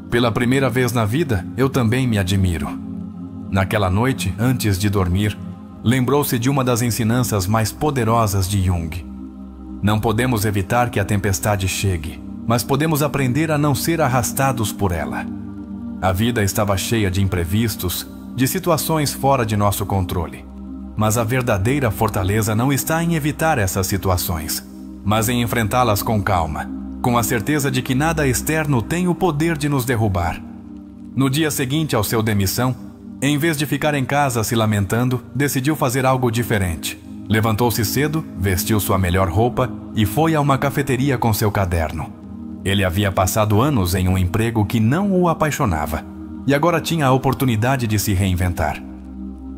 Speaker 1: Pela primeira vez na vida, eu também me admiro. Naquela noite, antes de dormir, lembrou-se de uma das ensinanças mais poderosas de Jung. Não podemos evitar que a tempestade chegue, mas podemos aprender a não ser arrastados por ela. A vida estava cheia de imprevistos, de situações fora de nosso controle. Mas a verdadeira fortaleza não está em evitar essas situações, mas em enfrentá-las com calma, com a certeza de que nada externo tem o poder de nos derrubar. No dia seguinte ao seu demissão, em vez de ficar em casa se lamentando, decidiu fazer algo diferente. Levantou-se cedo, vestiu sua melhor roupa e foi a uma cafeteria com seu caderno. Ele havia passado anos em um emprego que não o apaixonava e agora tinha a oportunidade de se reinventar.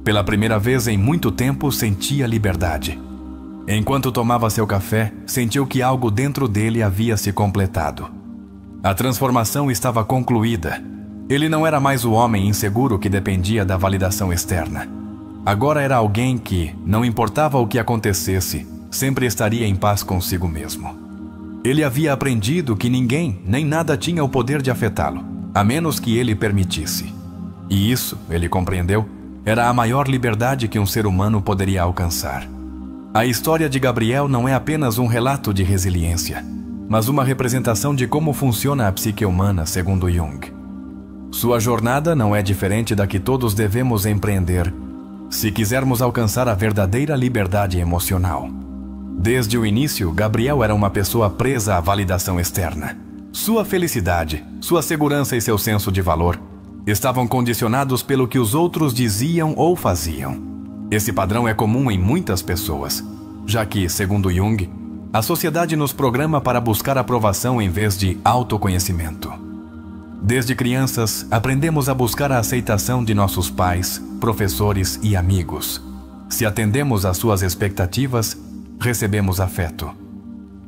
Speaker 1: Pela primeira vez em muito tempo, sentia liberdade. Enquanto tomava seu café, sentiu que algo dentro dele havia se completado. A transformação estava concluída. Ele não era mais o homem inseguro que dependia da validação externa. Agora era alguém que, não importava o que acontecesse, sempre estaria em paz consigo mesmo. Ele havia aprendido que ninguém nem nada tinha o poder de afetá-lo, a menos que ele permitisse. E isso, ele compreendeu, era a maior liberdade que um ser humano poderia alcançar. A história de Gabriel não é apenas um relato de resiliência, mas uma representação de como funciona a psique humana, segundo Jung. Sua jornada não é diferente da que todos devemos empreender, se quisermos alcançar a verdadeira liberdade emocional. Desde o início, Gabriel era uma pessoa presa à validação externa. Sua felicidade, sua segurança e seu senso de valor estavam condicionados pelo que os outros diziam ou faziam. Esse padrão é comum em muitas pessoas, já que, segundo Jung, a sociedade nos programa para buscar aprovação em vez de autoconhecimento. Desde crianças, aprendemos a buscar a aceitação de nossos pais, professores e amigos. Se atendemos às suas expectativas, recebemos afeto.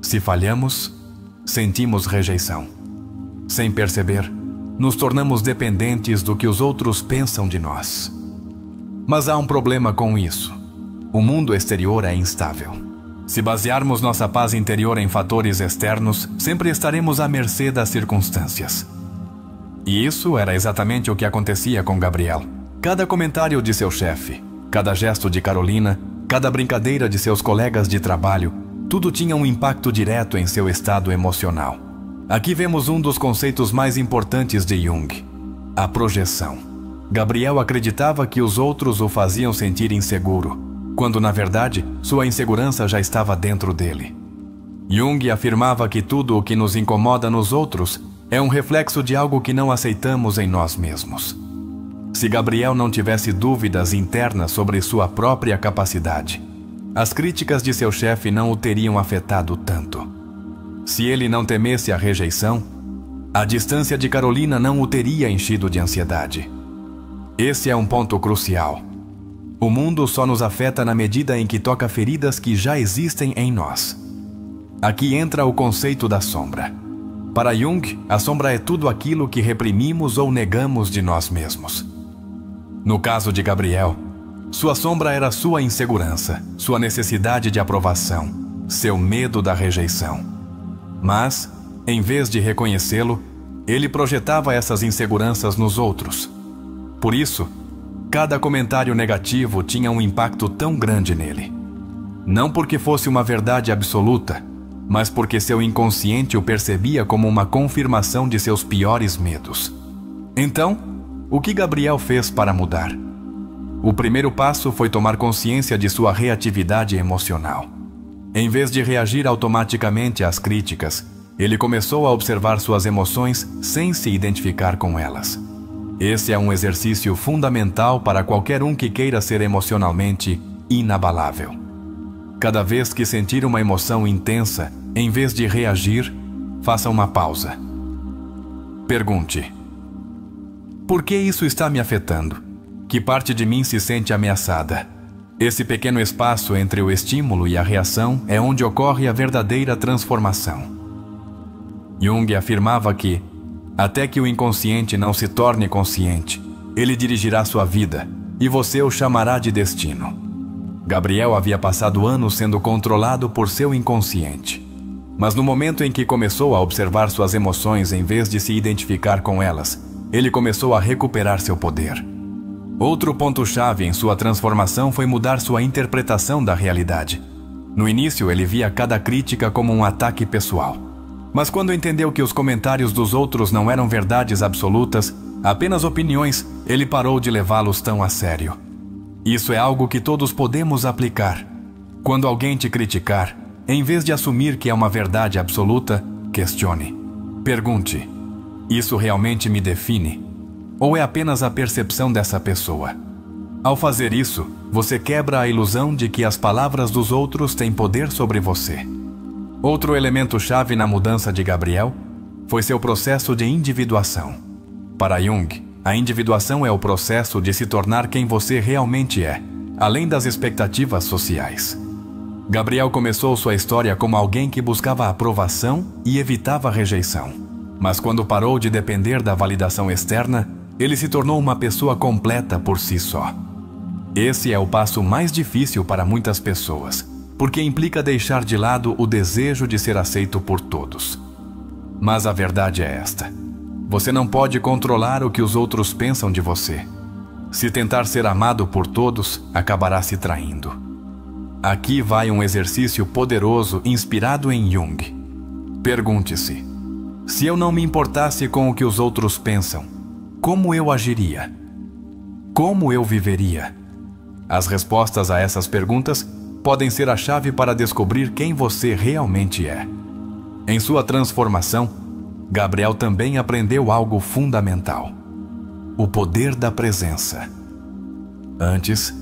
Speaker 1: Se falhamos, sentimos rejeição. Sem perceber, nos tornamos dependentes do que os outros pensam de nós. Mas há um problema com isso. O mundo exterior é instável. Se basearmos nossa paz interior em fatores externos, sempre estaremos à mercê das circunstâncias. E isso era exatamente o que acontecia com Gabriel. Cada comentário de seu chefe, cada gesto de Carolina, cada brincadeira de seus colegas de trabalho, tudo tinha um impacto direto em seu estado emocional. Aqui vemos um dos conceitos mais importantes de Jung: a projeção. Gabriel acreditava que os outros o faziam sentir inseguro, quando na verdade sua insegurança já estava dentro dele. Jung afirmava que tudo o que nos incomoda nos outros é um reflexo de algo que não aceitamos em nós mesmos. Se Gabriel não tivesse dúvidas internas sobre sua própria capacidade, as críticas de seu chefe não o teriam afetado tanto. Se ele não temesse a rejeição, a distância de Carolina não o teria enchido de ansiedade. Esse é um ponto crucial. O mundo só nos afeta na medida em que toca feridas que já existem em nós. Aqui entra o conceito da sombra. Para Jung, a sombra é tudo aquilo que reprimimos ou negamos de nós mesmos. No caso de Gabriel, sua sombra era sua insegurança, sua necessidade de aprovação, seu medo da rejeição. Mas, em vez de reconhecê-lo, ele projetava essas inseguranças nos outros. Por isso, cada comentário negativo tinha um impacto tão grande nele. Não porque fosse uma verdade absoluta, mas porque seu inconsciente o percebia como uma confirmação de seus piores medos. Então, o que Gabriel fez para mudar? O primeiro passo foi tomar consciência de sua reatividade emocional. Em vez de reagir automaticamente às críticas, ele começou a observar suas emoções sem se identificar com elas. Esse é um exercício fundamental para qualquer um que queira ser emocionalmente inabalável. Cada vez que sentir uma emoção intensa, em vez de reagir, faça uma pausa. Pergunte: por que isso está me afetando? Que parte de mim se sente ameaçada? Esse pequeno espaço entre o estímulo e a reação é onde ocorre a verdadeira transformação. Jung afirmava que, até que o inconsciente não se torne consciente, ele dirigirá sua vida e você o chamará de destino. Gabriel havia passado anos sendo controlado por seu inconsciente. Mas no momento em que começou a observar suas emoções em vez de se identificar com elas, ele começou a recuperar seu poder. Outro ponto-chave em sua transformação foi mudar sua interpretação da realidade. No início, ele via cada crítica como um ataque pessoal. Mas quando entendeu que os comentários dos outros não eram verdades absolutas, apenas opiniões, ele parou de levá-los tão a sério. Isso é algo que todos podemos aplicar. Quando alguém te criticar, em vez de assumir que é uma verdade absoluta, questione. Pergunte: isso realmente me define? Ou é apenas a percepção dessa pessoa? Ao fazer isso, você quebra a ilusão de que as palavras dos outros têm poder sobre você. Outro elemento-chave na mudança de Gabriel foi seu processo de individuação. Para Jung, a individuação é o processo de se tornar quem você realmente é, além das expectativas sociais. Gabriel começou sua história como alguém que buscava aprovação e evitava rejeição. Mas quando parou de depender da validação externa, ele se tornou uma pessoa completa por si só. Esse é o passo mais difícil para muitas pessoas, porque implica deixar de lado o desejo de ser aceito por todos. Mas a verdade é esta: você não pode controlar o que os outros pensam de você. Se tentar ser amado por todos, acabará se traindo. Aqui vai um exercício poderoso inspirado em Jung. Pergunte-se: se eu não me importasse com o que os outros pensam, como eu agiria? Como eu viveria? As respostas a essas perguntas podem ser a chave para descobrir quem você realmente é. Em sua transformação, Gabriel também aprendeu algo fundamental: o poder da presença. Antes,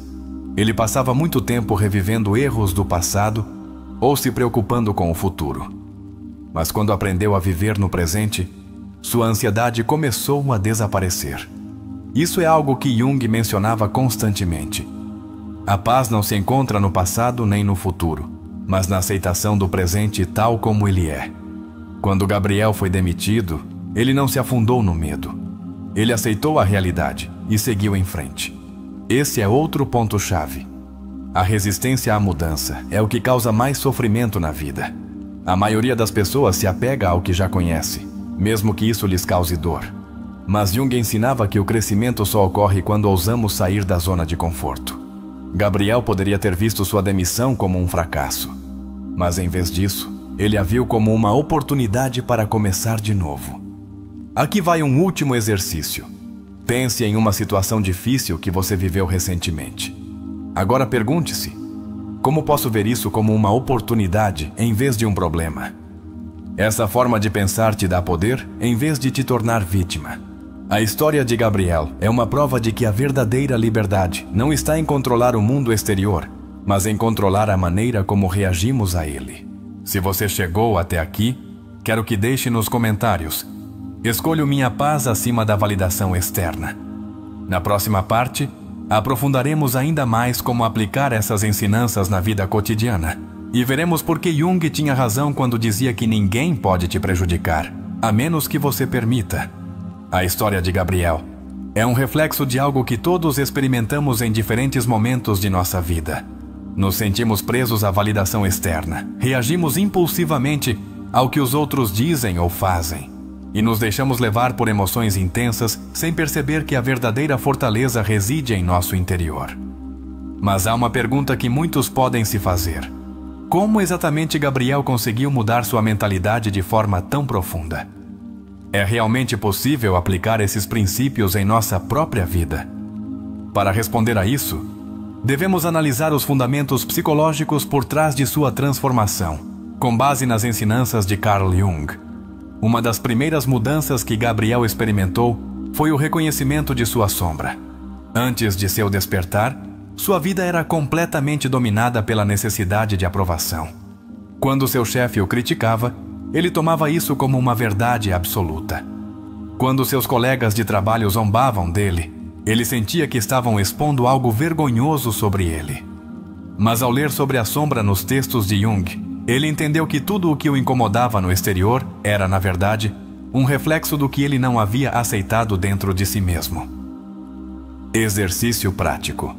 Speaker 1: ele passava muito tempo revivendo erros do passado ou se preocupando com o futuro. Mas quando aprendeu a viver no presente, sua ansiedade começou a desaparecer. Isso é algo que Jung mencionava constantemente. A paz não se encontra no passado nem no futuro, mas na aceitação do presente tal como ele é. Quando Gabriel foi demitido, ele não se afundou no medo. Ele aceitou a realidade e seguiu em frente. Esse é outro ponto-chave. A resistência à mudança é o que causa mais sofrimento na vida. A maioria das pessoas se apega ao que já conhece, mesmo que isso lhes cause dor. Mas Jung ensinava que o crescimento só ocorre quando ousamos sair da zona de conforto. Gabriel poderia ter visto sua demissão como um fracasso, mas em vez disso, ele a viu como uma oportunidade para começar de novo. Aqui vai um último exercício. Pense em uma situação difícil que você viveu recentemente. Agora pergunte-se: como posso ver isso como uma oportunidade em vez de um problema? Essa forma de pensar te dá poder em vez de te tornar vítima. A história de Gabriel é uma prova de que a verdadeira liberdade não está em controlar o mundo exterior, mas em controlar a maneira como reagimos a ele. Se você chegou até aqui, quero que deixe nos comentários: escolho minha paz acima da validação externa. Na próxima parte, aprofundaremos ainda mais como aplicar essas ensinanças na vida cotidiana. E veremos por que Jung tinha razão quando dizia que ninguém pode te prejudicar, a menos que você permita. A história de Gabriel é um reflexo de algo que todos experimentamos em diferentes momentos de nossa vida. Nos sentimos presos à validação externa, reagimos impulsivamente ao que os outros dizem ou fazem, e nos deixamos levar por emoções intensas sem perceber que a verdadeira fortaleza reside em nosso interior. Mas há uma pergunta que muitos podem se fazer: como exatamente Gabriel conseguiu mudar sua mentalidade de forma tão profunda? É realmente possível aplicar esses princípios em nossa própria vida? Para responder a isso, devemos analisar os fundamentos psicológicos por trás de sua transformação, com base nas ensinanças de Carl Jung. Uma das primeiras mudanças que Gabriel experimentou foi o reconhecimento de sua sombra. Antes de seu despertar, sua vida era completamente dominada pela necessidade de aprovação. Quando seu chefe o criticava, ele tomava isso como uma verdade absoluta. Quando seus colegas de trabalho zombavam dele, ele sentia que estavam expondo algo vergonhoso sobre ele. Mas ao ler sobre a sombra nos textos de Jung, ele entendeu que tudo o que o incomodava no exterior era, na verdade, um reflexo do que ele não havia aceitado dentro de si mesmo. Exercício prático.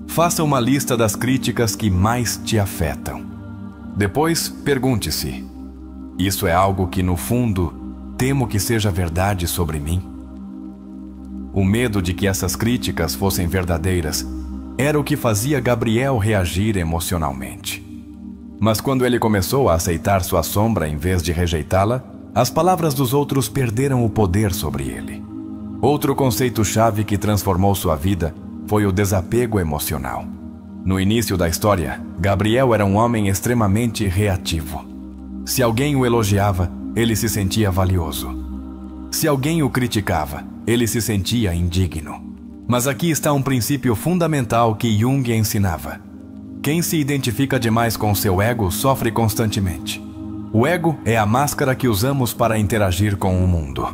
Speaker 1: Faça uma lista das críticas que mais te afetam. Depois, pergunte-se: isso é algo que, no fundo, temo que seja verdade sobre mim? O medo de que essas críticas fossem verdadeiras era o que fazia Gabriel reagir emocionalmente. Mas quando ele começou a aceitar sua sombra em vez de rejeitá-la, as palavras dos outros perderam o poder sobre ele. Outro conceito-chave que transformou sua vida foi o desapego emocional. No início da história, Gabriel era um homem extremamente reativo. Se alguém o elogiava, ele se sentia valioso. Se alguém o criticava, ele se sentia indigno. Mas aqui está um princípio fundamental que Jung ensinava. Quem se identifica demais com seu ego sofre constantemente. O ego é a máscara que usamos para interagir com o mundo.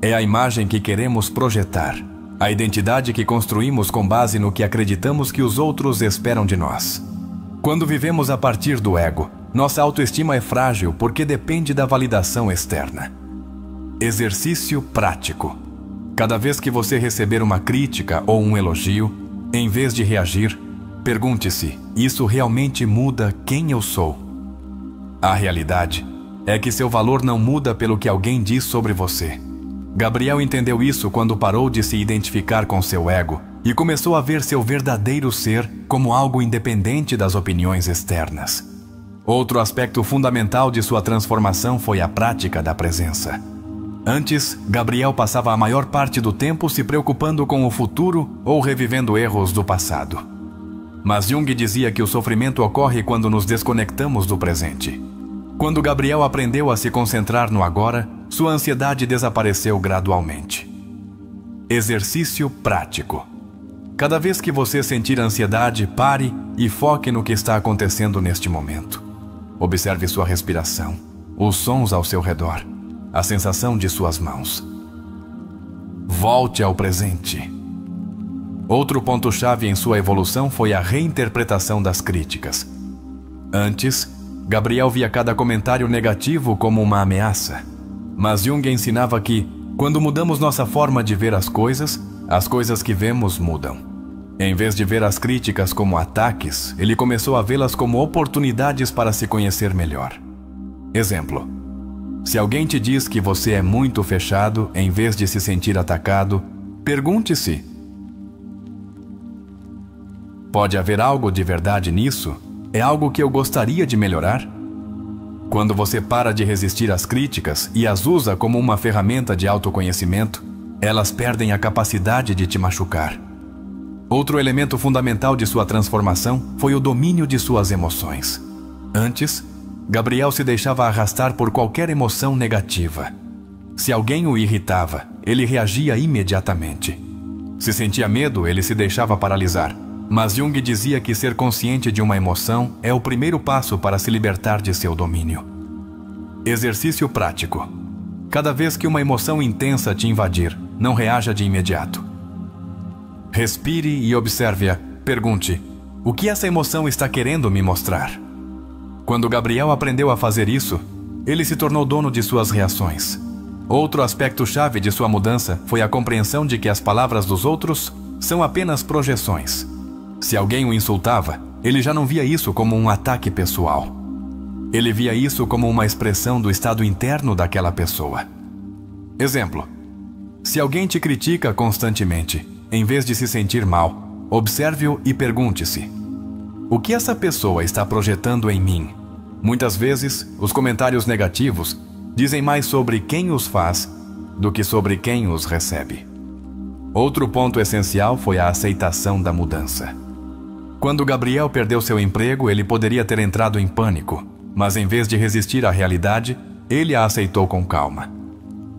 Speaker 1: É a imagem que queremos projetar, a identidade que construímos com base no que acreditamos que os outros esperam de nós. Quando vivemos a partir do ego, nossa autoestima é frágil porque depende da validação externa. Exercício prático. Cada vez que você receber uma crítica ou um elogio, em vez de reagir, pergunte-se: isso realmente muda quem eu sou? A realidade é que seu valor não muda pelo que alguém diz sobre você. Gabriel entendeu isso quando parou de se identificar com seu ego e começou a ver seu verdadeiro ser como algo independente das opiniões externas. Outro aspecto fundamental de sua transformação foi a prática da presença. Antes, Gabriel passava a maior parte do tempo se preocupando com o futuro ou revivendo erros do passado. Mas Jung dizia que o sofrimento ocorre quando nos desconectamos do presente. Quando Gabriel aprendeu a se concentrar no agora, sua ansiedade desapareceu gradualmente. Exercício prático. Cada vez que você sentir ansiedade, pare e foque no que está acontecendo neste momento. Observe sua respiração, os sons ao seu redor, a sensação de suas mãos. Volte ao presente. Outro ponto-chave em sua evolução foi a reinterpretação das críticas. Antes, Gabriel via cada comentário negativo como uma ameaça. Mas Jung ensinava que, quando mudamos nossa forma de ver as coisas que vemos mudam. Em vez de ver as críticas como ataques, ele começou a vê-las como oportunidades para se conhecer melhor. Exemplo: se alguém te diz que você é muito fechado, em vez de se sentir atacado, pergunte-se: pode haver algo de verdade nisso? É algo que eu gostaria de melhorar? Quando você para de resistir às críticas e as usa como uma ferramenta de autoconhecimento, elas perdem a capacidade de te machucar. Outro elemento fundamental de sua transformação foi o domínio de suas emoções. Antes, Gabriel se deixava arrastar por qualquer emoção negativa. Se alguém o irritava, ele reagia imediatamente. Se sentia medo, ele se deixava paralisar. Mas Jung dizia que ser consciente de uma emoção é o primeiro passo para se libertar de seu domínio. Exercício prático. Cada vez que uma emoção intensa te invadir, não reaja de imediato. Respire e observe-a. Pergunte: o que essa emoção está querendo me mostrar? Quando Gabriel aprendeu a fazer isso, ele se tornou dono de suas reações. Outro aspecto-chave de sua mudança foi a compreensão de que as palavras dos outros são apenas projeções. Se alguém o insultava, ele já não via isso como um ataque pessoal. Ele via isso como uma expressão do estado interno daquela pessoa. Exemplo: se alguém te critica constantemente, em vez de se sentir mal, observe-o e pergunte-se: o que essa pessoa está projetando em mim? Muitas vezes, os comentários negativos dizem mais sobre quem os faz do que sobre quem os recebe. Outro ponto essencial foi a aceitação da mudança. Quando Gabriel perdeu seu emprego, ele poderia ter entrado em pânico, mas em vez de resistir à realidade, ele a aceitou com calma.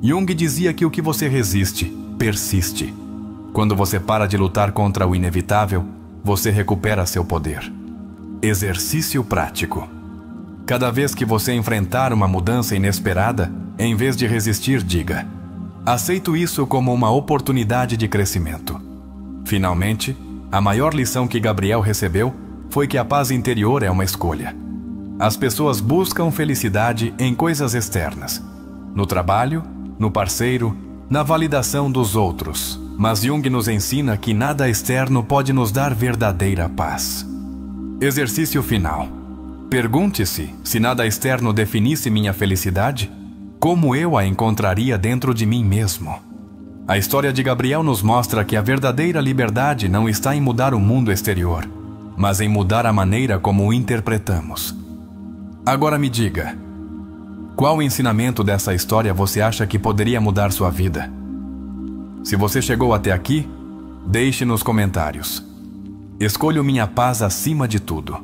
Speaker 1: Jung dizia que o que você resiste, persiste. Quando você para de lutar contra o inevitável, você recupera seu poder. Exercício prático. Cada vez que você enfrentar uma mudança inesperada, em vez de resistir, diga: Aceito isso como uma oportunidade de crescimento. Finalmente, a maior lição que Gabriel recebeu foi que a paz interior é uma escolha. As pessoas buscam felicidade em coisas externas, no trabalho, no parceiro, na validação dos outros. Mas Jung nos ensina que nada externo pode nos dar verdadeira paz. Exercício final. Pergunte-se se nada externo definisse minha felicidade, como eu a encontraria dentro de mim mesmo? A história de Gabriel nos mostra que a verdadeira liberdade não está em mudar o mundo exterior, mas em mudar a maneira como o interpretamos. Agora me diga, qual ensinamento dessa história você acha que poderia mudar sua vida? Se você chegou até aqui, deixe nos comentários. Escolho minha paz acima de tudo.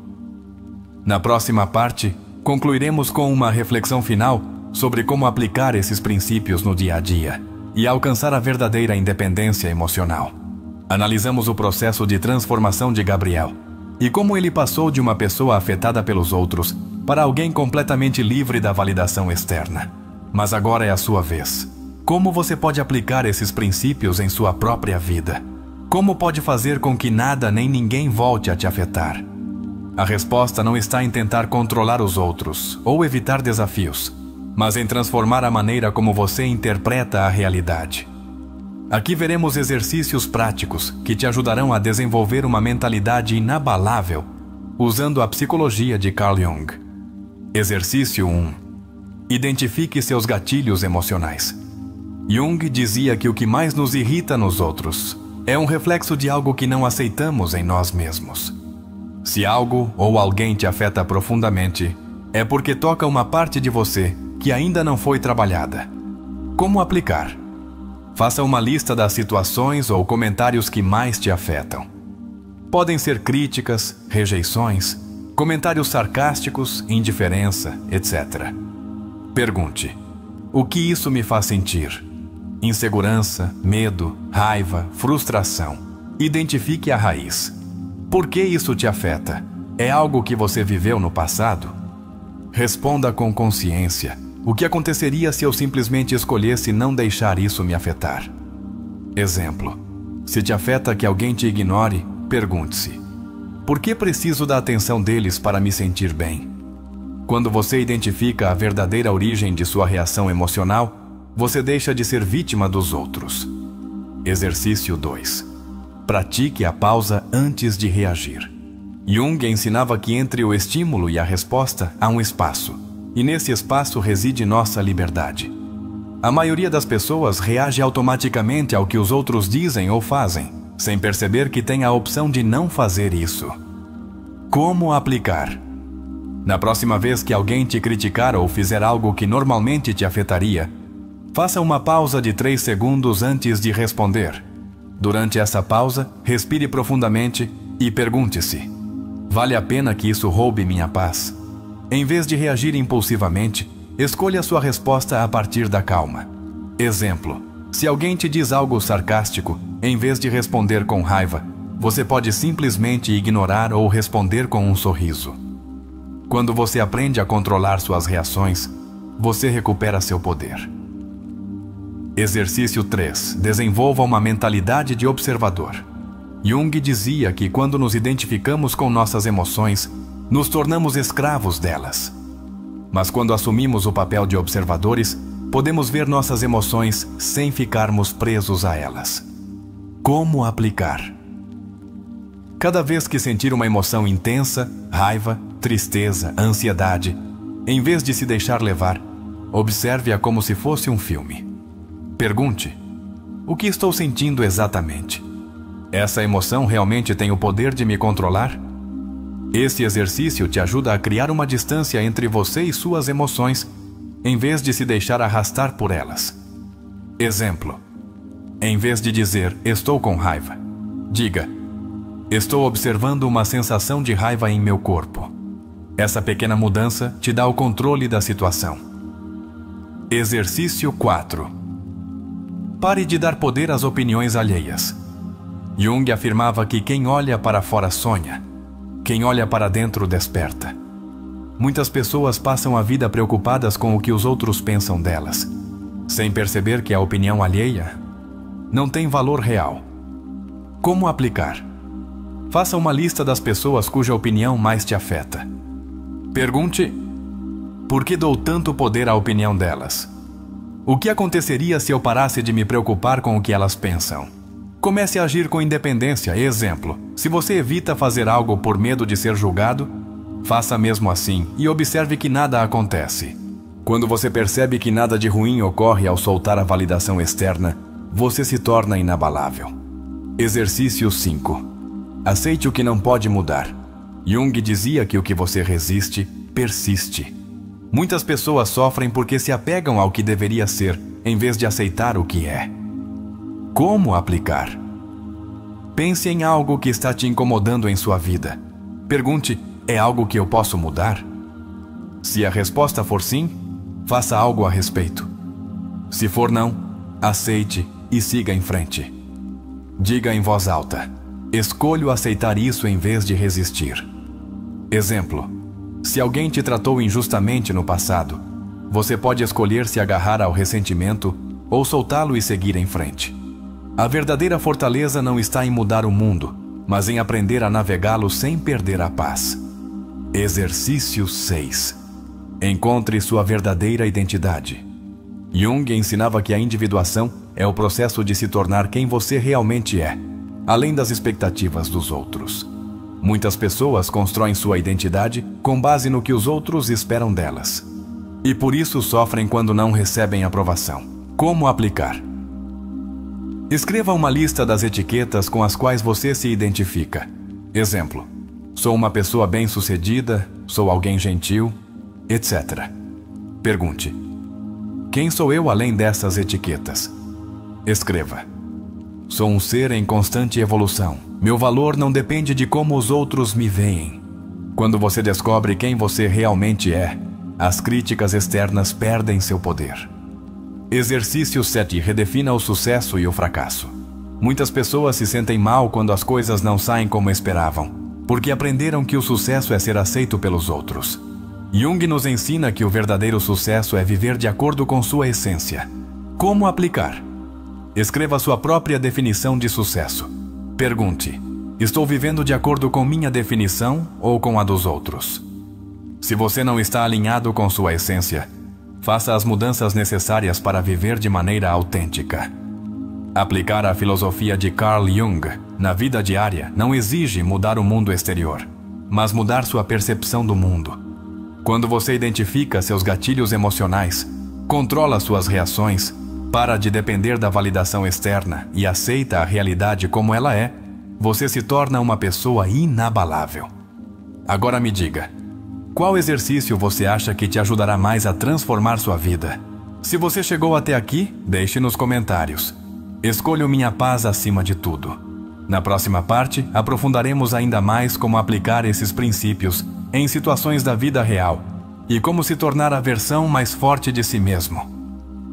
Speaker 1: Na próxima parte, concluiremos com uma reflexão final sobre como aplicar esses princípios no dia a dia e alcançar a verdadeira independência emocional. Analisamos o processo de transformação de Gabriel e como ele passou de uma pessoa afetada pelos outros para alguém completamente livre da validação externa. Mas agora é a sua vez. Como você pode aplicar esses princípios em sua própria vida? Como pode fazer com que nada nem ninguém volte a te afetar? A resposta não está em tentar controlar os outros ou evitar desafios, mas em transformar a maneira como você interpreta a realidade. Aqui veremos exercícios práticos que te ajudarão a desenvolver uma mentalidade inabalável, usando a psicologia de Carl Jung. Exercício 1. Identifique seus gatilhos emocionais. Jung dizia que o que mais nos irrita nos outros é um reflexo de algo que não aceitamos em nós mesmos. Se algo ou alguém te afeta profundamente, é porque toca uma parte de você que ainda não foi trabalhada. Como aplicar? Faça uma lista das situações ou comentários que mais te afetam. Podem ser críticas, rejeições, comentários sarcásticos, indiferença, etc. Pergunte: o que isso me faz sentir? Insegurança, medo, raiva, frustração. Identifique a raiz. Por que isso te afeta? É algo que você viveu no passado? Responda com consciência. O que aconteceria se eu simplesmente escolhesse não deixar isso me afetar? Exemplo: se te afeta que alguém te ignore, pergunte-se: por que preciso da atenção deles para me sentir bem? Quando você identifica a verdadeira origem de sua reação emocional, você deixa de ser vítima dos outros. Exercício 2. Pratique a pausa antes de reagir. Jung ensinava que entre o estímulo e a resposta há um espaço, e nesse espaço reside nossa liberdade. A maioria das pessoas reage automaticamente ao que os outros dizem ou fazem, sem perceber que tem a opção de não fazer isso. Como aplicar? Na próxima vez que alguém te criticar ou fizer algo que normalmente te afetaria, faça uma pausa de 3 segundos antes de responder. Durante essa pausa, respire profundamente e pergunte-se: vale a pena que isso roube minha paz? Em vez de reagir impulsivamente, escolha sua resposta a partir da calma. Exemplo: se alguém te diz algo sarcástico, em vez de responder com raiva, você pode simplesmente ignorar ou responder com um sorriso. Quando você aprende a controlar suas reações, você recupera seu poder. Exercício 3. Desenvolva uma mentalidade de observador. Jung dizia que quando nos identificamos com nossas emoções, nos tornamos escravos delas. Mas quando assumimos o papel de observadores, podemos ver nossas emoções sem ficarmos presos a elas. Como aplicar? Cada vez que sentir uma emoção intensa, raiva, tristeza, ansiedade, em vez de se deixar levar, observe-a como se fosse um filme. Pergunte: o que estou sentindo exatamente? Essa emoção realmente tem o poder de me controlar? Esse exercício te ajuda a criar uma distância entre você e suas emoções, em vez de se deixar arrastar por elas. Exemplo: em vez de dizer "estou com raiva", diga "estou observando uma sensação de raiva em meu corpo". Essa pequena mudança te dá o controle da situação. Exercício 4. Pare de dar poder às opiniões alheias. Jung afirmava que quem olha para fora sonha, quem olha para dentro desperta. Muitas pessoas passam a vida preocupadas com o que os outros pensam delas. sem perceber que a opinião alheia não tem valor real. Como aplicar? Faça uma lista das pessoas cuja opinião mais te afeta. Pergunte: por que dou tanto poder à opinião delas? O que aconteceria se eu parasse de me preocupar com o que elas pensam? Comece a agir com independência. Exemplo: se você evita fazer algo por medo de ser julgado, faça mesmo assim e observe que nada acontece. Quando você percebe que nada de ruim ocorre ao soltar a validação externa, você se torna inabalável. Exercício 5. Aceite o que não pode mudar. Jung dizia que o que você resiste, persiste. Muitas pessoas sofrem porque se apegam ao que deveria ser, em vez de aceitar o que é. Como aplicar? Pense em algo que está te incomodando em sua vida. Pergunte: é algo que eu posso mudar? Se a resposta for sim, faça algo a respeito. Se for não, aceite e siga em frente. Diga em voz alta: escolho aceitar isso em vez de resistir. Exemplo: se alguém te tratou injustamente no passado, você pode escolher se agarrar ao ressentimento ou soltá-lo e seguir em frente. A verdadeira fortaleza não está em mudar o mundo, mas em aprender a navegá-lo sem perder a paz. Exercício 6. Encontre sua verdadeira identidade. Jung ensinava que a individuação é o processo de se tornar quem você realmente é, além das expectativas dos outros. Muitas pessoas constroem sua identidade com base no que os outros esperam delas. E por isso sofrem quando não recebem aprovação. Como aplicar? Escreva uma lista das etiquetas com as quais você se identifica. Exemplo: sou uma pessoa bem-sucedida, sou alguém gentil, etc. Pergunte: quem sou eu além dessas etiquetas? Escreva: sou um ser em constante evolução. Meu valor não depende de como os outros me veem. Quando você descobre quem você realmente é, as críticas externas perdem seu poder. Exercício 7. Redefina o sucesso e o fracasso. Muitas pessoas se sentem mal quando as coisas não saem como esperavam, porque aprenderam que o sucesso é ser aceito pelos outros. Jung nos ensina que o verdadeiro sucesso é viver de acordo com sua essência. Como aplicar? Escreva sua própria definição de sucesso. Pergunte: estou vivendo de acordo com minha definição ou com a dos outros? Se você não está alinhado com sua essência, faça as mudanças necessárias para viver de maneira autêntica. Aplicar a filosofia de Carl Jung na vida diária não exige mudar o mundo exterior, mas mudar sua percepção do mundo. Quando você identifica seus gatilhos emocionais, controla suas reações, para de depender da validação externa e aceita a realidade como ela é, você se torna uma pessoa inabalável. Agora me diga: qual exercício você acha que te ajudará mais a transformar sua vida? Se você chegou até aqui, deixe nos comentários. Escolho minha paz acima de tudo. Na próxima parte, aprofundaremos ainda mais como aplicar esses princípios em situações da vida real e como se tornar a versão mais forte de si mesmo.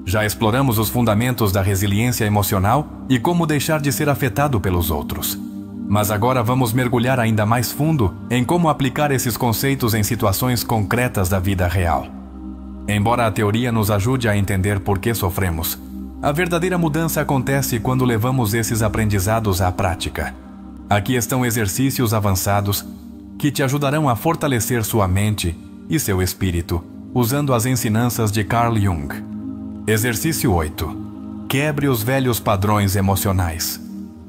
Speaker 1: Já exploramos os fundamentos da resiliência emocional e como deixar de ser afetado pelos outros. Mas agora vamos mergulhar ainda mais fundo em como aplicar esses conceitos em situações concretas da vida real. Embora a teoria nos ajude a entender por que sofremos, a verdadeira mudança acontece quando levamos esses aprendizados à prática. Aqui estão exercícios avançados que te ajudarão a fortalecer sua mente e seu espírito, usando as ensinanças de Carl Jung. Exercício 8. Quebre os velhos padrões emocionais.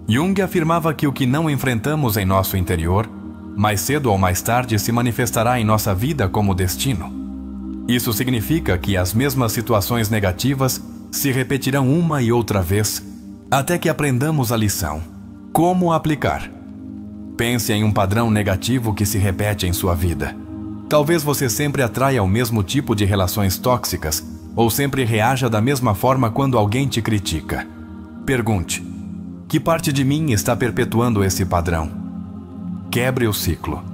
Speaker 1: Jung afirmava que o que não enfrentamos em nosso interior, mais cedo ou mais tarde se manifestará em nossa vida como destino. Isso significa que as mesmas situações negativas se repetirão uma e outra vez, até que aprendamos a lição. Como aplicar? Pense em um padrão negativo que se repete em sua vida. Talvez você sempre atraia o mesmo tipo de relações tóxicas, ou sempre reaja da mesma forma quando alguém te critica. Pergunte: que parte de mim está perpetuando esse padrão? Quebre o ciclo.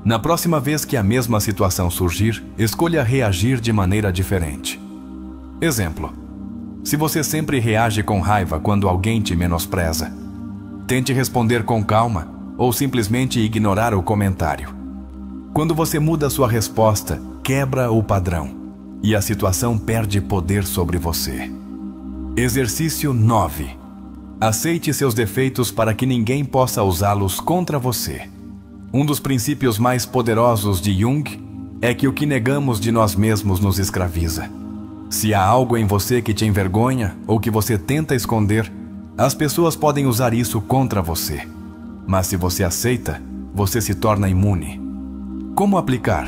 Speaker 1: Na próxima vez que a mesma situação surgir, escolha reagir de maneira diferente. Exemplo: se você sempre reage com raiva quando alguém te menospreza, tente responder com calma ou simplesmente ignorar o comentário. Quando você muda sua resposta, quebra o padrão e a situação perde poder sobre você. Exercício 9. Aceite seus defeitos para que ninguém possa usá-los contra você. Um dos princípios mais poderosos de Jung é que o que negamos de nós mesmos nos escraviza. Se há algo em você que te envergonha ou que você tenta esconder, as pessoas podem usar isso contra você. Mas se você aceita, você se torna imune. Como aplicar?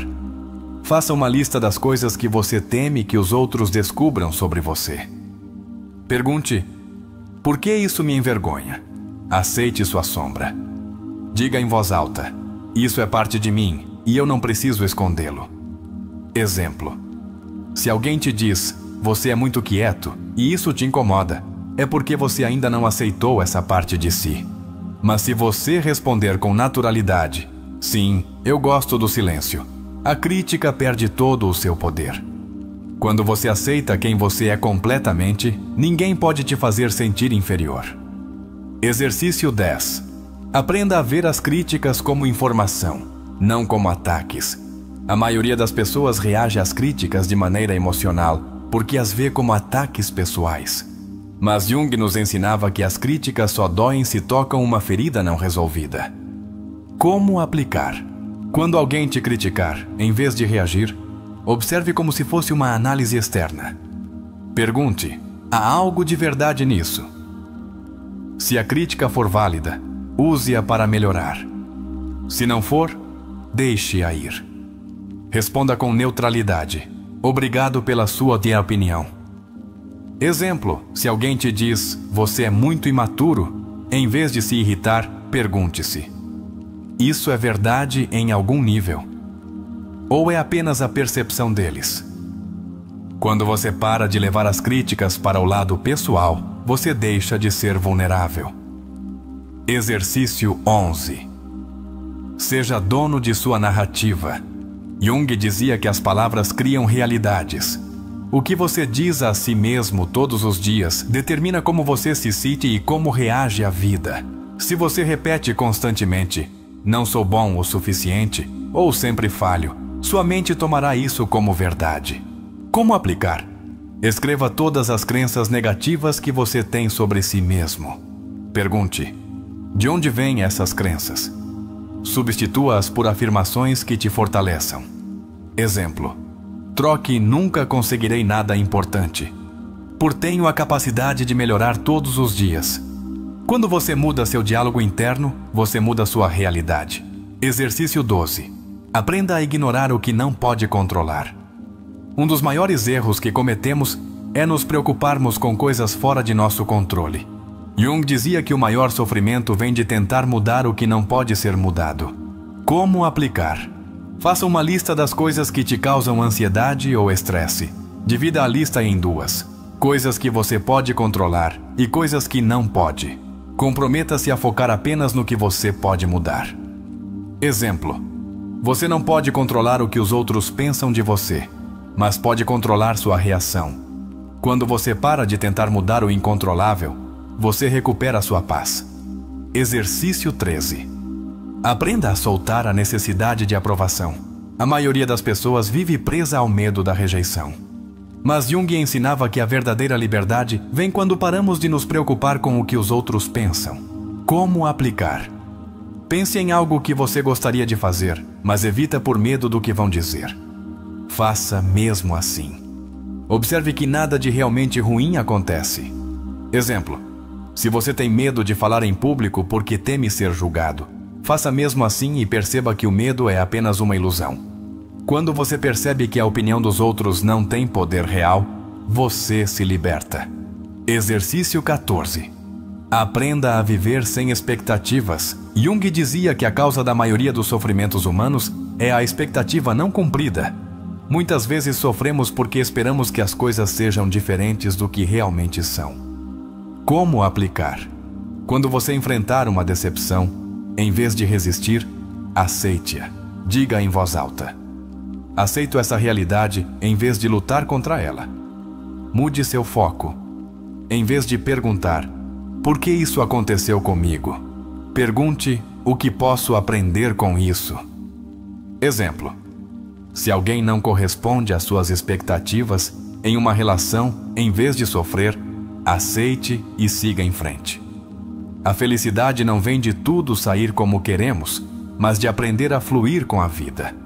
Speaker 1: Faça uma lista das coisas que você teme que os outros descubram sobre você. Pergunte: por que isso me envergonha? Aceite sua sombra. Diga em voz alta: isso é parte de mim e eu não preciso escondê-lo. Exemplo: se alguém te diz, você é muito quieto e isso te incomoda, é porque você ainda não aceitou essa parte de si. Mas se você responder com naturalidade, sim, eu gosto do silêncio, a crítica perde todo o seu poder. Quando você aceita quem você é completamente, ninguém pode te fazer sentir inferior. Exercício 10. Aprenda a ver as críticas como informação, não como ataques. A maioria das pessoas reage às críticas de maneira emocional, porque as vê como ataques pessoais. Mas Jung nos ensinava que as críticas só doem se tocam uma ferida não resolvida. Como aplicar? Quando alguém te criticar, em vez de reagir, observe como se fosse uma análise externa. Pergunte: há algo de verdade nisso? Se a crítica for válida, use-a para melhorar. Se não for, deixe-a ir. Responda com neutralidade: obrigado pela sua opinião. Exemplo: se alguém te diz, você é muito imaturo, em vez de se irritar, pergunte-se: isso é verdade em algum nível? Ou é apenas a percepção deles? Quando você para de levar as críticas para o lado pessoal, você deixa de ser vulnerável. Exercício 11. Seja dono de sua narrativa. Jung dizia que as palavras criam realidades. O que você diz a si mesmo todos os dias determina como você se sente e como reage à vida. Se você repete constantemente, não sou bom o suficiente, ou sempre falho, sua mente tomará isso como verdade. Como aplicar? Escreva todas as crenças negativas que você tem sobre si mesmo. Pergunte: de onde vêm essas crenças? Substitua-as por afirmações que te fortaleçam. Exemplo: troque nunca conseguirei nada importante, por tenho a capacidade de melhorar todos os dias. Quando você muda seu diálogo interno, você muda sua realidade. Exercício 12. Aprenda a ignorar o que não pode controlar. Um dos maiores erros que cometemos é nos preocuparmos com coisas fora de nosso controle. Jung dizia que o maior sofrimento vem de tentar mudar o que não pode ser mudado. Como aplicar? Faça uma lista das coisas que te causam ansiedade ou estresse. Divida a lista em duas: coisas que você pode controlar e coisas que não pode. Comprometa-se a focar apenas no que você pode mudar. Exemplo: você não pode controlar o que os outros pensam de você, mas pode controlar sua reação. Quando você para de tentar mudar o incontrolável, você recupera sua paz. Exercício 13. Aprenda a soltar a necessidade de aprovação. A maioria das pessoas vive presa ao medo da rejeição. Mas Jung ensinava que a verdadeira liberdade vem quando paramos de nos preocupar com o que os outros pensam. Como aplicar? Pense em algo que você gostaria de fazer, mas evita por medo do que vão dizer. Faça mesmo assim. Observe que nada de realmente ruim acontece. Exemplo: se você tem medo de falar em público porque teme ser julgado, faça mesmo assim e perceba que o medo é apenas uma ilusão. Quando você percebe que a opinião dos outros não tem poder real, você se liberta. Exercício 14. Aprenda a viver sem expectativas. Jung dizia que a causa da maioria dos sofrimentos humanos é a expectativa não cumprida. Muitas vezes sofremos porque esperamos que as coisas sejam diferentes do que realmente são. Como aplicar? Quando você enfrentar uma decepção, em vez de resistir, aceite-a. Diga em voz alta: aceito essa realidade em vez de lutar contra ela. Mude seu foco. Em vez de perguntar: por que isso aconteceu comigo? Pergunte: o que posso aprender com isso? Exemplo: se alguém não corresponde às suas expectativas em uma relação, em vez de sofrer, Aceite e siga em frente. A felicidade não vem de tudo sair como queremos, mas de aprender a fluir com a vida.